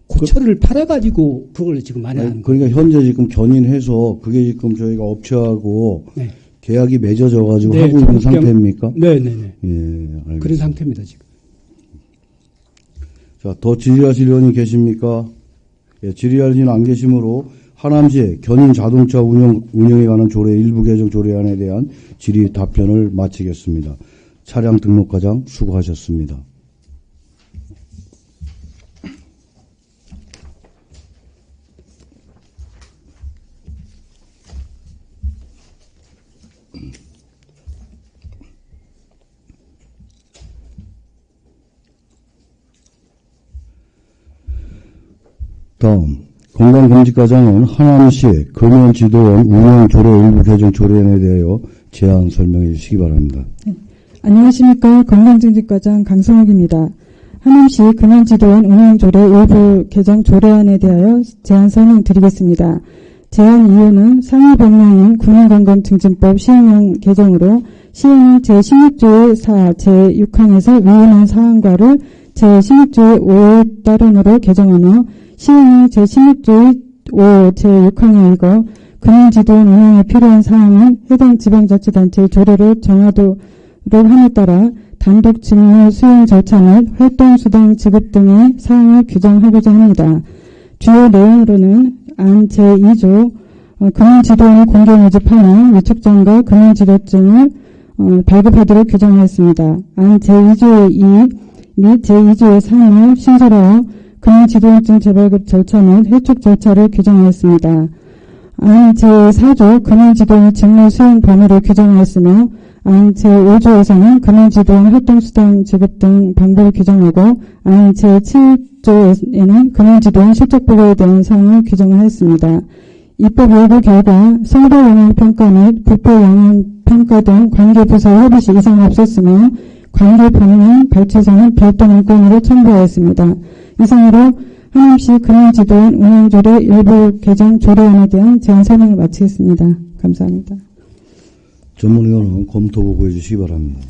고철을 팔아가지고 그걸 지금 많이 하는 거예요. 그러니까 현재 지금 견인해서 그게 지금 저희가 업체하고 네. 계약이 맺어져가지고 네, 하고 있는 상태입니까? 네네네. 예, 알겠습니다. 그런 상태입니다, 지금. 자, 더 질의하실 의원이 계십니까? 예, 질의하시는 안 계시므로 하남시의 견인 자동차 운영에 관한 조례 일부 개정 조례안에 대한 질의 답변을 마치겠습니다. 차량 등록과장 수고하셨습니다. 다음 건강검진과장은 하남시 금연지도원 운영조례 일부 개정 조례안에 대하여 제안 설명해 주시기 바랍니다. 안녕하십니까. 건강증진과장 강성욱입니다. 하남시 금연지도원 운영조례 일부 개정 조례안에 대하여 제안 설명드리겠습니다. 제안 이유는 상위법령인 군인건강증진법 시행령 개정으로 시행령 제16조의 4, 제6항에서 위헌한 사항과를 제16조의 5에 따른으로 개정하며 시행령 제16조의 5, 제6항에 의거 금연지도원 운영에 필요한 사항은 해당 지방자치단체의 조례로 정하도록 함에 따라 단독 직무 수행 절차 및 활동수당 지급 등의 사항을 규정하고자 합니다. 주요 내용으로는 안 제2조 금연지도원을 공개 모집하며 위촉장과 금연지도증을 발급하도록 규정하였습니다. 안 제2조의 2 및 제2조의 3을 신설하여 금연지도원증 재발급 절차 및 회촉 절차를 규정하였습니다. 안 제4조 금연지도원 직무 수행 범위를 규정하였으며 안 제5조에서는 금연지도원 활동수당 지급 등 방법을 규정하고 안 제7조에는 금연지도원 실적보고에 대한 사항을 규정하였습니다. 입법 요구 결과 성별 영향평가 및 부패 영향평가 등 관계부서 협의 시 이상 없었으며 관계 법령 발췌서는 별도 문건으로 첨부하였습니다. 이상으로 하남시 금연지도원 운영조례 일부 개정 조례안에 대한 제안 설명을 마치겠습니다. 감사합니다. 전문위원은 검토 보고해 주시기 바랍니다.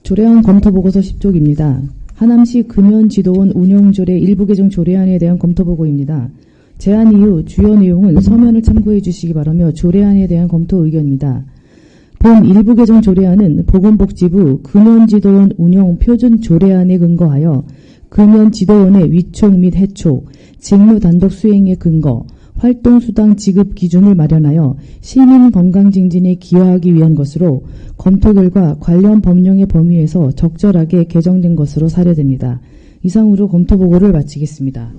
조례안 검토 보고서 10쪽입니다. 하남시 금연지도원 운영조례 일부 개정 조례안에 대한 검토 보고입니다. 제안 이후 주요 내용은 서면을 참고해 주시기 바라며 조례안에 대한 검토 의견입니다. 본 일부 개정 조례안은 보건복지부 금연지도원 운영 표준 조례안에 근거하여 금연지도원의 위촉 및 해촉, 직무 단독 수행의 근거, 활동수당 지급 기준을 마련하여 시민 건강 증진에 기여하기 위한 것으로 검토 결과 관련 법령의 범위에서 적절하게 개정된 것으로 사례됩니다. 이상으로 검토 보고를 마치겠습니다.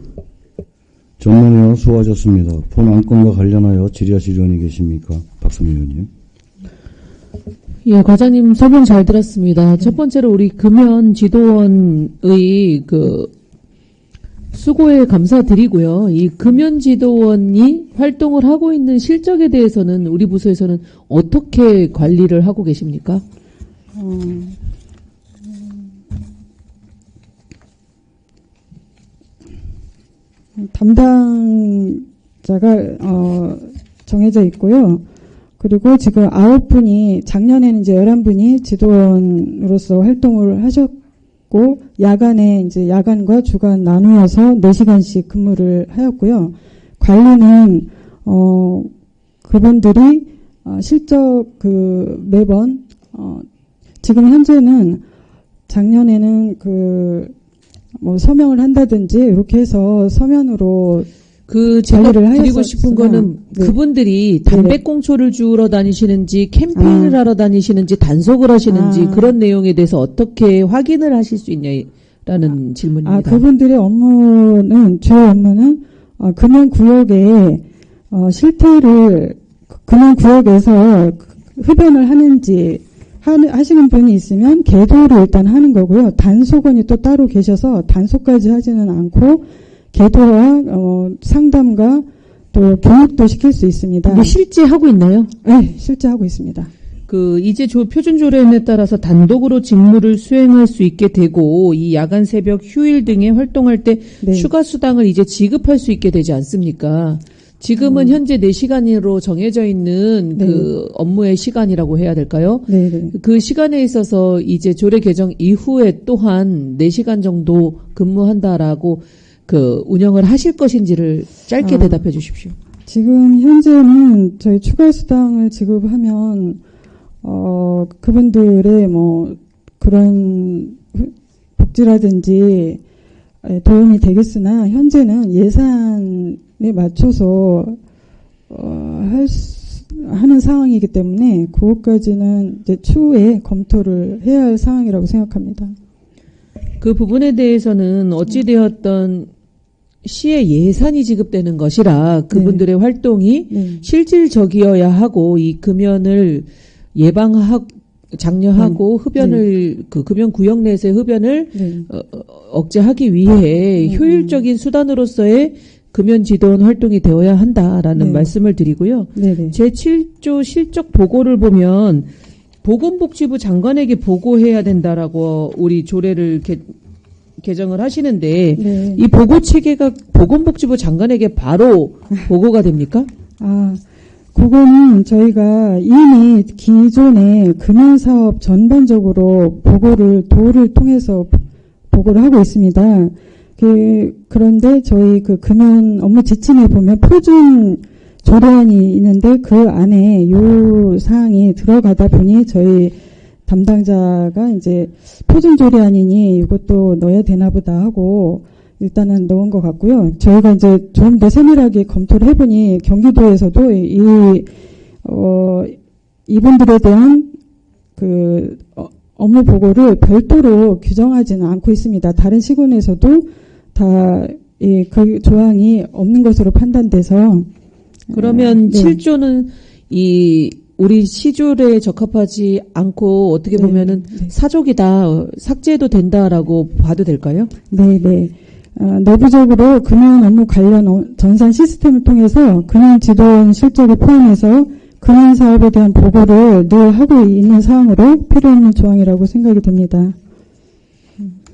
전문위원 수고하셨습니다. 본 안건과 관련하여 질의하실 의원이 계십니까? 박선미 의원님. 예, 과장님 설명 잘 들었습니다. 첫 번째로 우리 금연지도원의 수고에 감사드리고요. 이 금연지도원이 활동을 하고 있는 실적에 대해서는 우리 부서에서는 어떻게 관리를 하고 계십니까? 담당자가 정해져 있고요. 그리고 지금 9분이 작년에는 이제 11분이 지도원으로서 활동을 하셨고 야간에 이제 야간과 주간 나누어서 4시간씩 근무를 하였고요. 관리는 그분들이 실적 매번 지금 현재는 작년에는 서명을 한다든지 이렇게 해서 서면으로 제가 관리를 드리고 하였었으나, 싶은 거는 네. 그분들이 담배꽁초를 주우러 다니시는지 캠페인을 하러 다니시는지 단속을 하시는지 그런 내용에 대해서 어떻게 확인을 하실 수 있냐라는 질문입니다. 그분들의 주요 업무는 금연구역에 실태를 금연구역에서 흡연을 하는지 하시는 분이 있으면 계도를 일단 하는 거고요. 단속원이 또 따로 계셔서 단속까지 하지는 않고 계도와 상담과 또 교육도 시킬 수 있습니다. 근데 실제 하고 있나요? 네, 실제 하고 있습니다. 이제 표준조례에 따라서 단독으로 직무를 수행할 수 있게 되고, 이 야간 새벽 휴일 등에 활동할 때 네. 추가 수당을 이제 지급할 수 있게 되지 않습니까? 지금은 현재 4시간으로 정해져 있는 네. 그 업무의 시간이라고 해야 될까요? 네. 그 시간에 있어서 이제 조례 개정 이후에 또한 4시간 정도 근무한다라고 운영을 하실 것인지를 짧게 대답해 주십시오. 지금 현재는 저희 추가 수당을 지급하면 그분들의 그런 복지라든지 도움이 되겠으나 현재는 예산에 맞춰서 하는 상황이기 때문에 그것까지는 이제 추후에 검토를 해야 할 상황이라고 생각합니다. 그 부분에 대해서는 어찌되었던 시의 예산이 지급되는 것이라 그분들의 활동이 실질적이어야 하고 이 금연을 예방하고 장려하고 흡연을 금연 구역 내에서의 흡연을 억제하기 위해 효율적인 수단으로서의 금연 지도원 활동이 되어야 한다라는 말씀을 드리고요. 제7조 실적 보고를 보면 보건복지부 장관에게 보고해야 된다라고 우리 조례를 개정을 하시는데 이 보고 체계가 보건복지부 장관에게 바로 보고가 됩니까? 그거는 저희가 이미 기존의 금연사업 전반적으로 도를 통해서 보고를 하고 있습니다. 그런데 저희 금연 업무 지침에 보면 표준 조례안이 있는데 그 안에 요 사항이 들어가다 보니 저희 담당자가 이제 표준 조례안이니 이것도 넣어야 되나 보다 하고 일단은 넣은 것 같고요. 저희가 이제 좀 더 세밀하게 검토를 해보니 경기도에서도 이분들에 대한 업무 보고를 별도로 규정하지는 않고 있습니다. 다른 시군에서도 다 그 조항이 없는 것으로 판단돼서 그러면 7조는 우리 시조례에 적합하지 않고 어떻게 보면은 사족이다, 삭제해도 된다라고 봐도 될까요? 네. 내부적으로 금연 업무 관련 전산 시스템을 통해서 금연 지도원 실적을 포함해서 금연 사업에 대한 보고를 늘 하고 있는 사항으로 필요 없는 조항이라고 생각이 됩니다.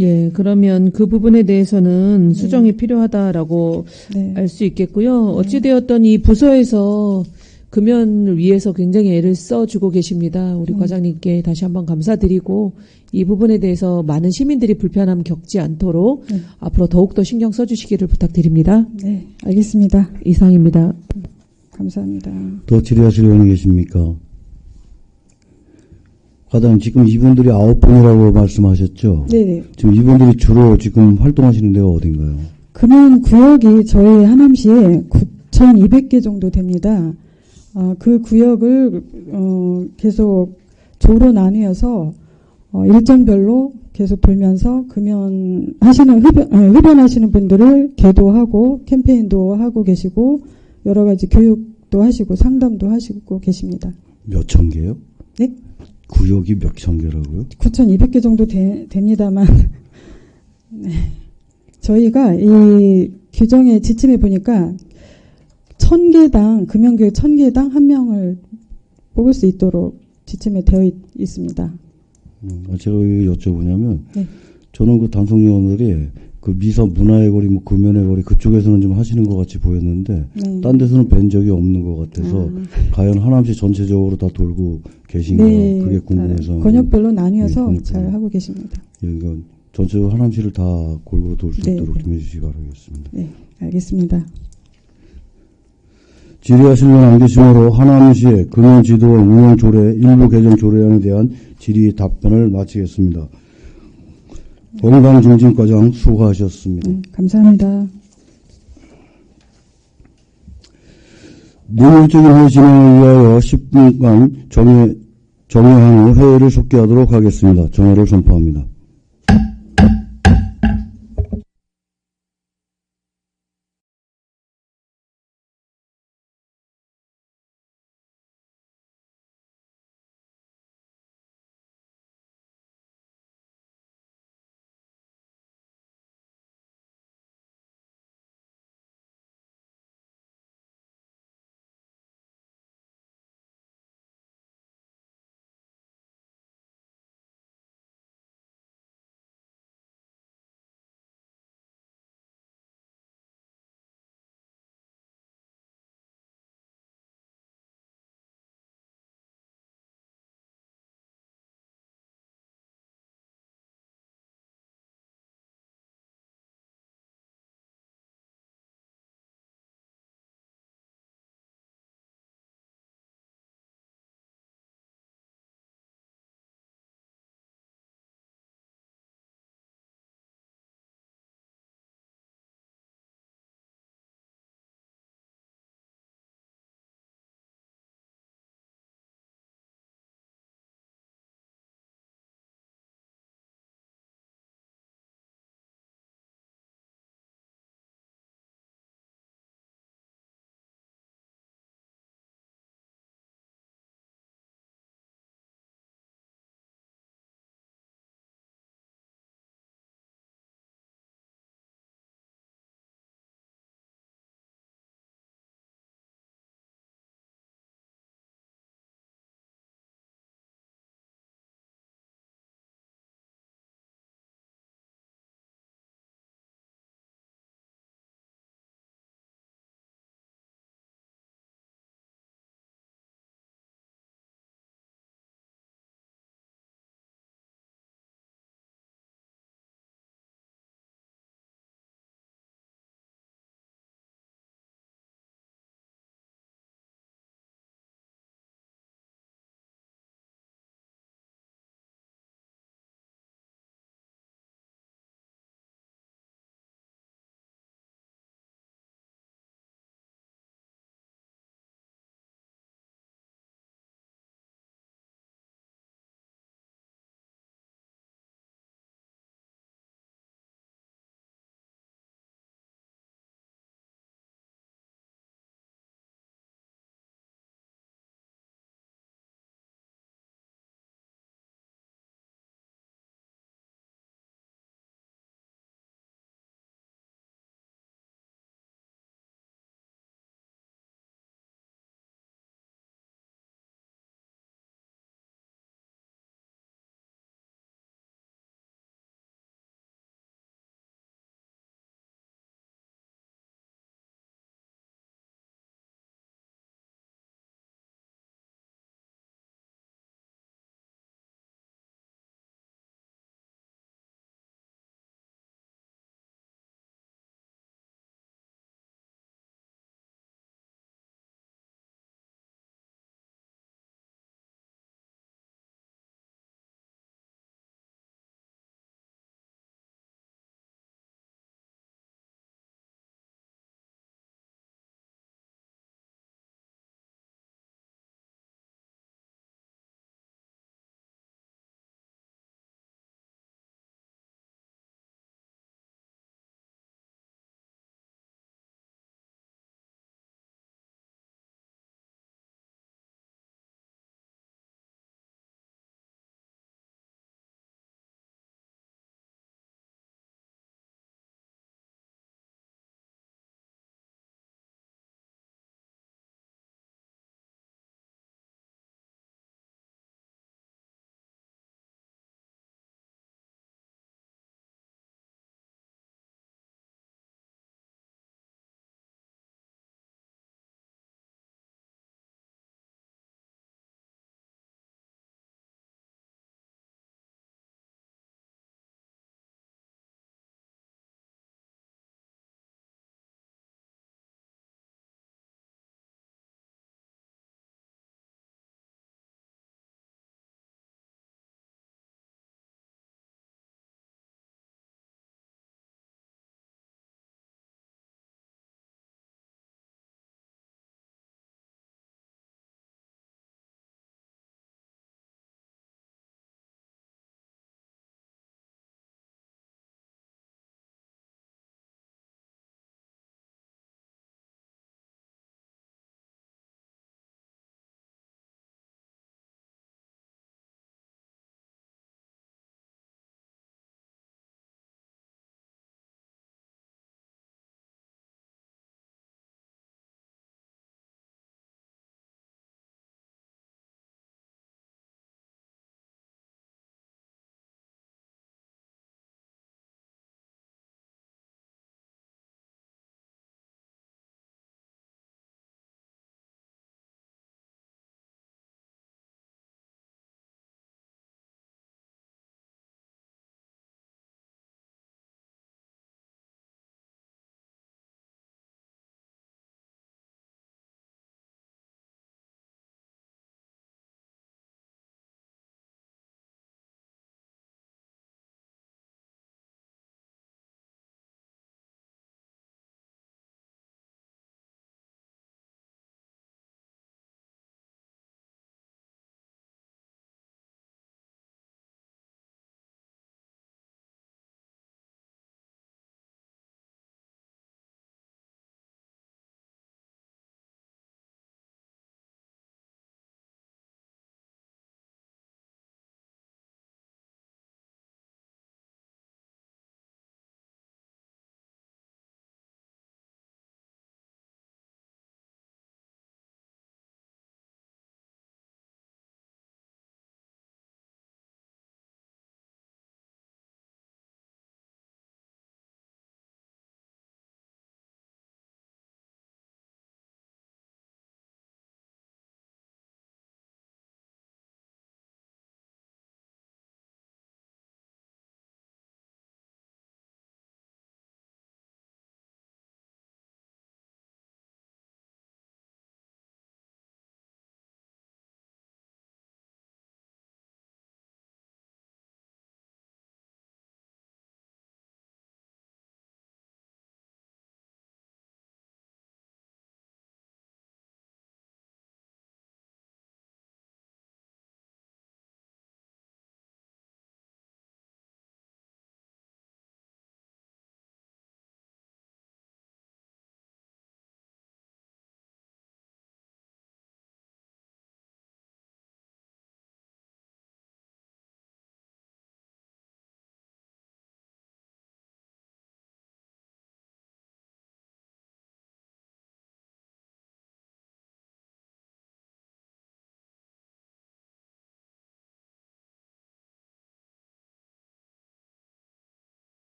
예, 그러면 그 부분에 대해서는 수정이 필요하다라고 알 수 있겠고요. 어찌되었던 이 부서에서 금연을 위해서 굉장히 애를 써주고 계십니다. 우리 과장님께 다시 한번 감사드리고 이 부분에 대해서 많은 시민들이 불편함 겪지 않도록 앞으로 더욱더 신경 써주시기를 부탁드립니다. 네, 알겠습니다. 이상입니다. 감사합니다. 더 질의하실 의원이 계십니까? 과장님, 지금 이분들이 9분이라고 말씀하셨죠? 네. 지금 이분들이 주로 지금 활동하시는 데가 어딘가요? 금연 구역이 저희 하남시에 9,200개 정도 됩니다. 그 구역을 계속 조로 나뉘어서 일정별로 계속 돌면서 흡연하시는 분들을 계도하고 캠페인도 하고 계시고 여러 가지 교육도 하시고 상담도 하시고 계십니다. 몇 천 개요? 네? 구역이 몇 천 개라고요? 9,200개 정도 됩니다만 네. 저희가 이 규정의 지침에 보니까 1,000개당 금연구역 1,000개당 한 명을 뽑을 수 있도록 지침에 되어 있습니다. 제가 왜 여쭤보냐면 저는 그 단속요원들이 그 미서 문화의 거리, 금연의 거리 그쪽에서는 좀 하시는 것 같이 보였는데 딴 데서는 뵌 적이 없는 것 같아서 과연 하남시 전체적으로 다 돌고 계신가 그게 궁금해서 권역별로 나뉘어서 잘 하고 계십니다. 그러니까 전체적으로 하남시를 다 골고루 돌 수 있도록 좀 해주시기 바라겠습니다. 네, 알겠습니다. 질의하실 분 안 계시므로 하남시의 금연지도원 운영조례 일부 개정 조례안에 대한 질의 답변을 마치겠습니다. 건강증진과장 수고하셨습니다. 감사합니다. 능률적인 회의 진행을 위하여 10분간 정회한 후 회의를 속기하도록 하겠습니다. 정회를 선포합니다.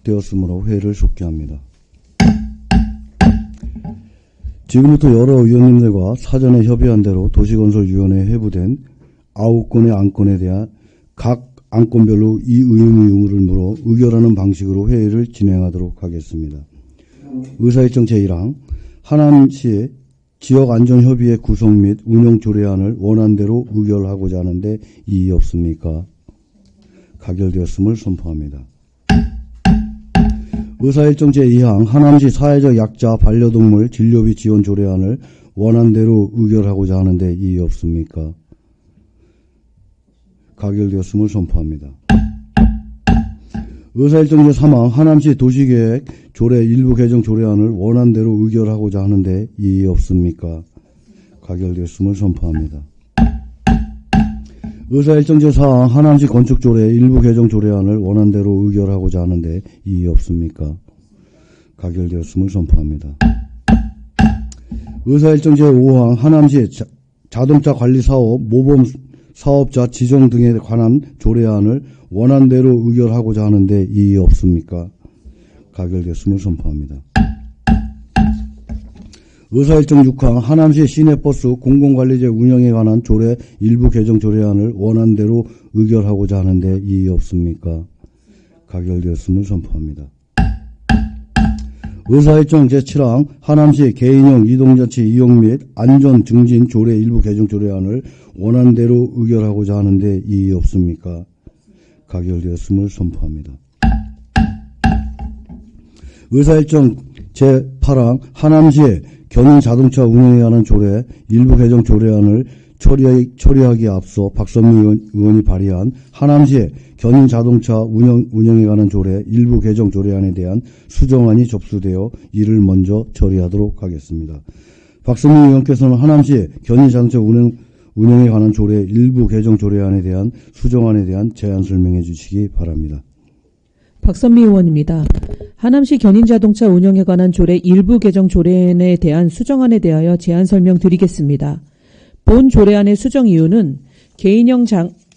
되었으므로 회의를 속기합니다. 지금부터 여러 위원님들과 사전에 협의한 대로 도시건설위원회에 회부된 9건의 안건에 대한 각 안건별로 이 의무 유무를 물어 의결하는 방식으로 회의를 진행하도록 하겠습니다. 의사일정 제1항 하남시 지역안전협의회 구성 및 운영 조례안을 원안대로 의결하고자 하는데 이의 없습니까? 가결되었음을 선포합니다. 의사일정 제2항 하남시 사회적 약자 반려동물 진료비 지원 조례안을 원안대로 의결하고자 하는데 이의 없습니까? 가결되었음을 선포합니다. 의사일정 제3항 하남시 도시계획 조례 일부 개정 조례안을 원안대로 의결하고자 하는데 이의 없습니까? 가결되었음을 선포합니다. 의사일정 제4항 하남시 건축조례 일부 개정 조례안을 원안대로 의결하고자 하는데 이의 없습니까? 가결되었음을 선포합니다. 의사일정 제5항 하남시 자동차 관리사업 모범 사업자 지정 등에 관한 조례안을 원안대로 의결하고자 하는데 이의 없습니까? 가결되었음을 선포합니다. 의사일정 6항 하남시 시내버스 공공관리제 운영에 관한 조례 일부 개정 조례안을 원안대로 의결하고자 하는데 이의 없습니까? 가결되었음을 선포합니다. 의사일정 제7항 하남시 개인형 이동자치 이용 및 안전 증진 조례 일부 개정 조례안을 원안대로 의결하고자 하는데 이의 없습니까? 가결되었음을 선포합니다. 의사일정 제8항 하남시의 견인 자동차 운영에 관한 조례 일부 개정 조례안을 처리하기에 앞서 박선미 의원이 발의한 하남시의 견인 자동차 운영에 관한 조례 일부 개정 조례안에 대한 수정안이 접수되어 이를 먼저 처리하도록 하겠습니다. 박선미 의원께서는 하남시의 견인 자동차 운영에 관한 조례 일부 개정 조례안에 대한 수정안에 대한 제안 설명해 주시기 바랍니다. 박선미 의원입니다. 하남시 견인자동차 운영에 관한 조례 일부 개정 조례안에 대한 수정안에 대하여 제안 설명드리겠습니다. 본 조례안의 수정 이유는 개인형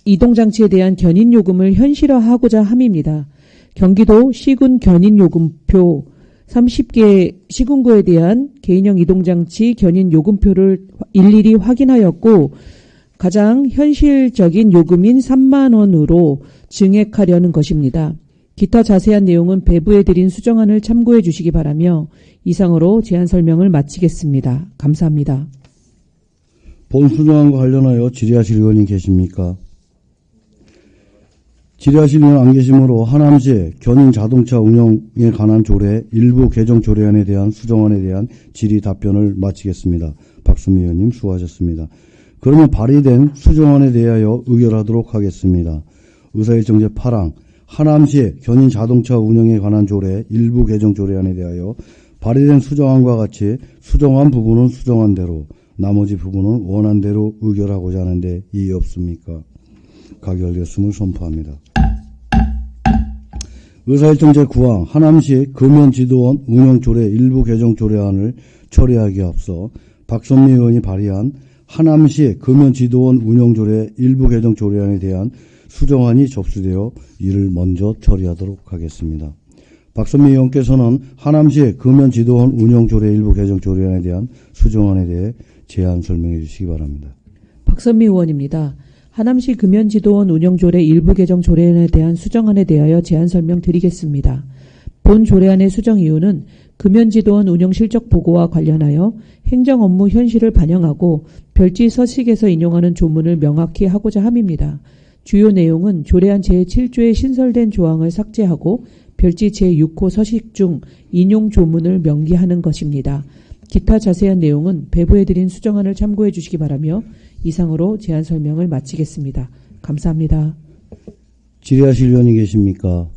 이동장치에 대한 견인요금을 현실화하고자 함입니다. 경기도 시군 견인요금표 30개 시군구에 대한 개인형 이동장치 견인요금표를 일일이 확인하였고 가장 현실적인 요금인 3만 원으로 증액하려는 것입니다. 기타 자세한 내용은 배부해드린 수정안을 참고해 주시기 바라며 이상으로 제안 설명을 마치겠습니다. 감사합니다. 본 수정안과 관련하여 질의하실 의원이 계십니까? 질의하실 의원 안 계시므로 하남시 견인 자동차 운영에 관한 조례 일부 개정 조례안에 대한 수정안에 대한 질의 답변을 마치겠습니다. 박수미 의원님 수고하셨습니다. 그러면 발의된 수정안에 대하여 의결하도록 하겠습니다. 의사일정 제8항 하남시 견인 자동차 운영에 관한 조례 일부 개정 조례안에 대하여 발의된 수정안과 같이 수정한 부분은 수정한 대로 나머지 부분은 원안대로 의결하고자 하는데 이의 없습니까? 가결되었음을 선포합니다. 의사일정 제9항 하남시 금연지도원 운영조례 일부 개정 조례안을 처리하기에 앞서 박선미 의원이 발의한 하남시 금연지도원 운영조례 일부 개정 조례안에 대한 수정안이 접수되어 이를 먼저 처리하도록 하겠습니다. 박선미 의원께서는 하남시 금연지도원 운영조례 일부 개정 조례안에 대한 수정안에 대해 제안 설명해 주시기 바랍니다. 박선미 의원입니다. 하남시 금연지도원 운영조례 일부 개정 조례안에 대한 수정안에 대하여 제안 설명드리겠습니다. 본 조례안의 수정 이유는 금연지도원 운영 실적 보고와 관련하여 행정 업무 현실을 반영하고 별지 서식에서 인용하는 조문을 명확히 하고자 함입니다. 주요 내용은 조례안 제7조에 신설된 조항을 삭제하고 별지 제6호 서식 중 인용 조문을 명기하는 것입니다. 기타 자세한 내용은 배부해드린 수정안을 참고해 주시기 바라며 이상으로 제안 설명을 마치겠습니다. 감사합니다. 질의하실 의원이 계십니까?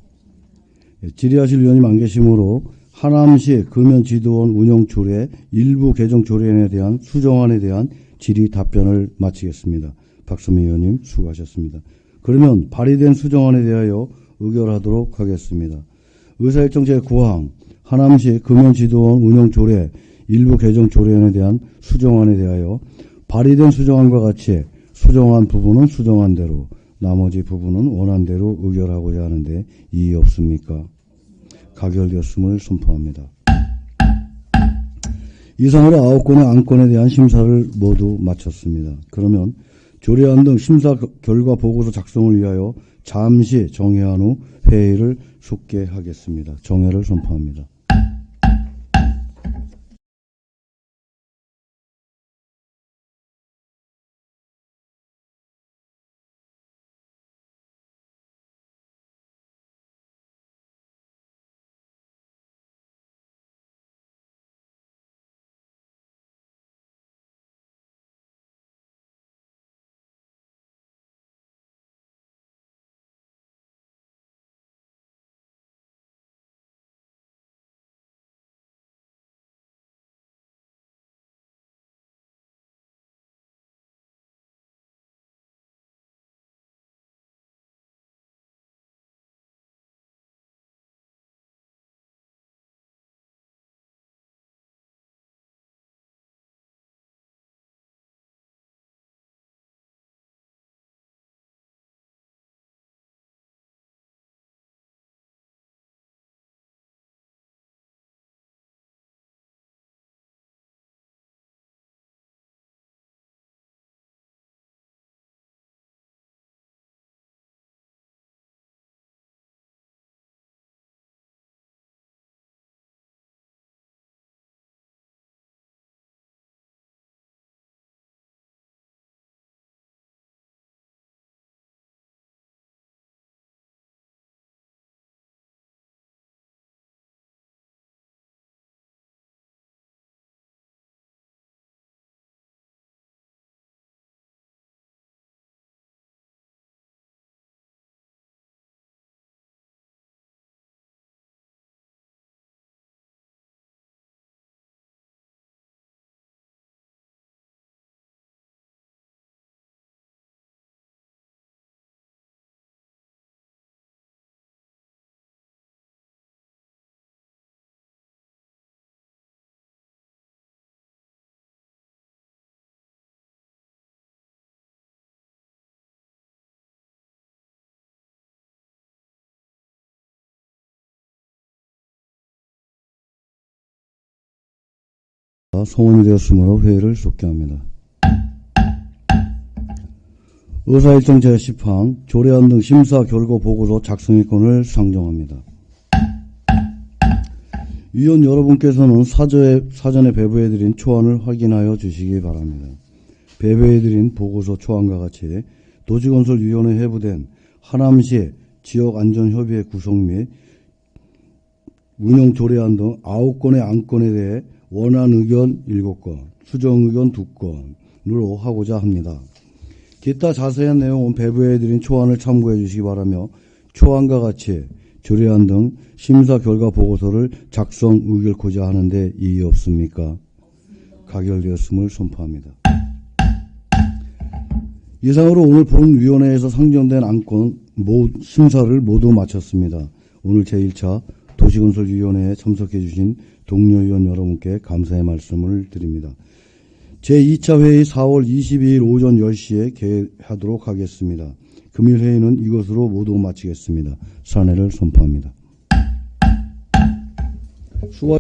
질의하실 의원님 안 계시므로 하남시 금연지도원 운영조례 일부 개정 조례안에 대한 수정안에 대한 질의 답변을 마치겠습니다. 박수미 의원님 수고하셨습니다. 그러면 발의된 수정안에 대하여 의결하도록 하겠습니다. 의사일정 제9항 하남시 금연지도원 운영조례 일부 개정 조례안에 대한 수정안에 대하여 발의된 수정안과 같이 수정한 부분은 수정한 대로 나머지 부분은 원안대로 의결하고자 하는데 이의 없습니까? 가결되었음을 선포합니다. 이상으로 9건의 안건에 대한 심사를 모두 마쳤습니다. 그러면 조례안 등 심사 결과 보고서 작성을 위하여 잠시 정회한 후 회의를 속개하겠습니다. 정회를 선포합니다. 소원이 되었으므로 회의를 속개합니다. 의사일정 제10항 조례안 등 심사 결과 보고서 작성의권을 상정합니다. 위원 여러분께서는 사전에 배부해드린 초안을 확인하여 주시기 바랍니다. 배부해드린 보고서 초안과 같이 도시건설위원회에 회부된 하남시 지역안전협의회 구성 및 운영 조례안 등 9건의 안건에 대해 원안 의견 7건, 수정 의견 2건으로 하고자 합니다. 기타 자세한 내용은 배부해드린 초안을 참고해 주시기 바라며 초안과 같이 조례안 등 심사 결과 보고서를 작성 의결코자 하는데 이의 없습니까? 가결되었음을 선포합니다. 이상으로 오늘 본위원회에서 상정된 안건 심사를 모두 마쳤습니다. 오늘 제1차 도시건설위원회에 참석해 주신 동료위원 여러분께 감사의 말씀을 드립니다. 제2차 회의 4월 22일 오전 10시에 개하도록 하겠습니다. 금일 회의는 이것으로 모두 마치겠습니다. 산회를 선포합니다. 수고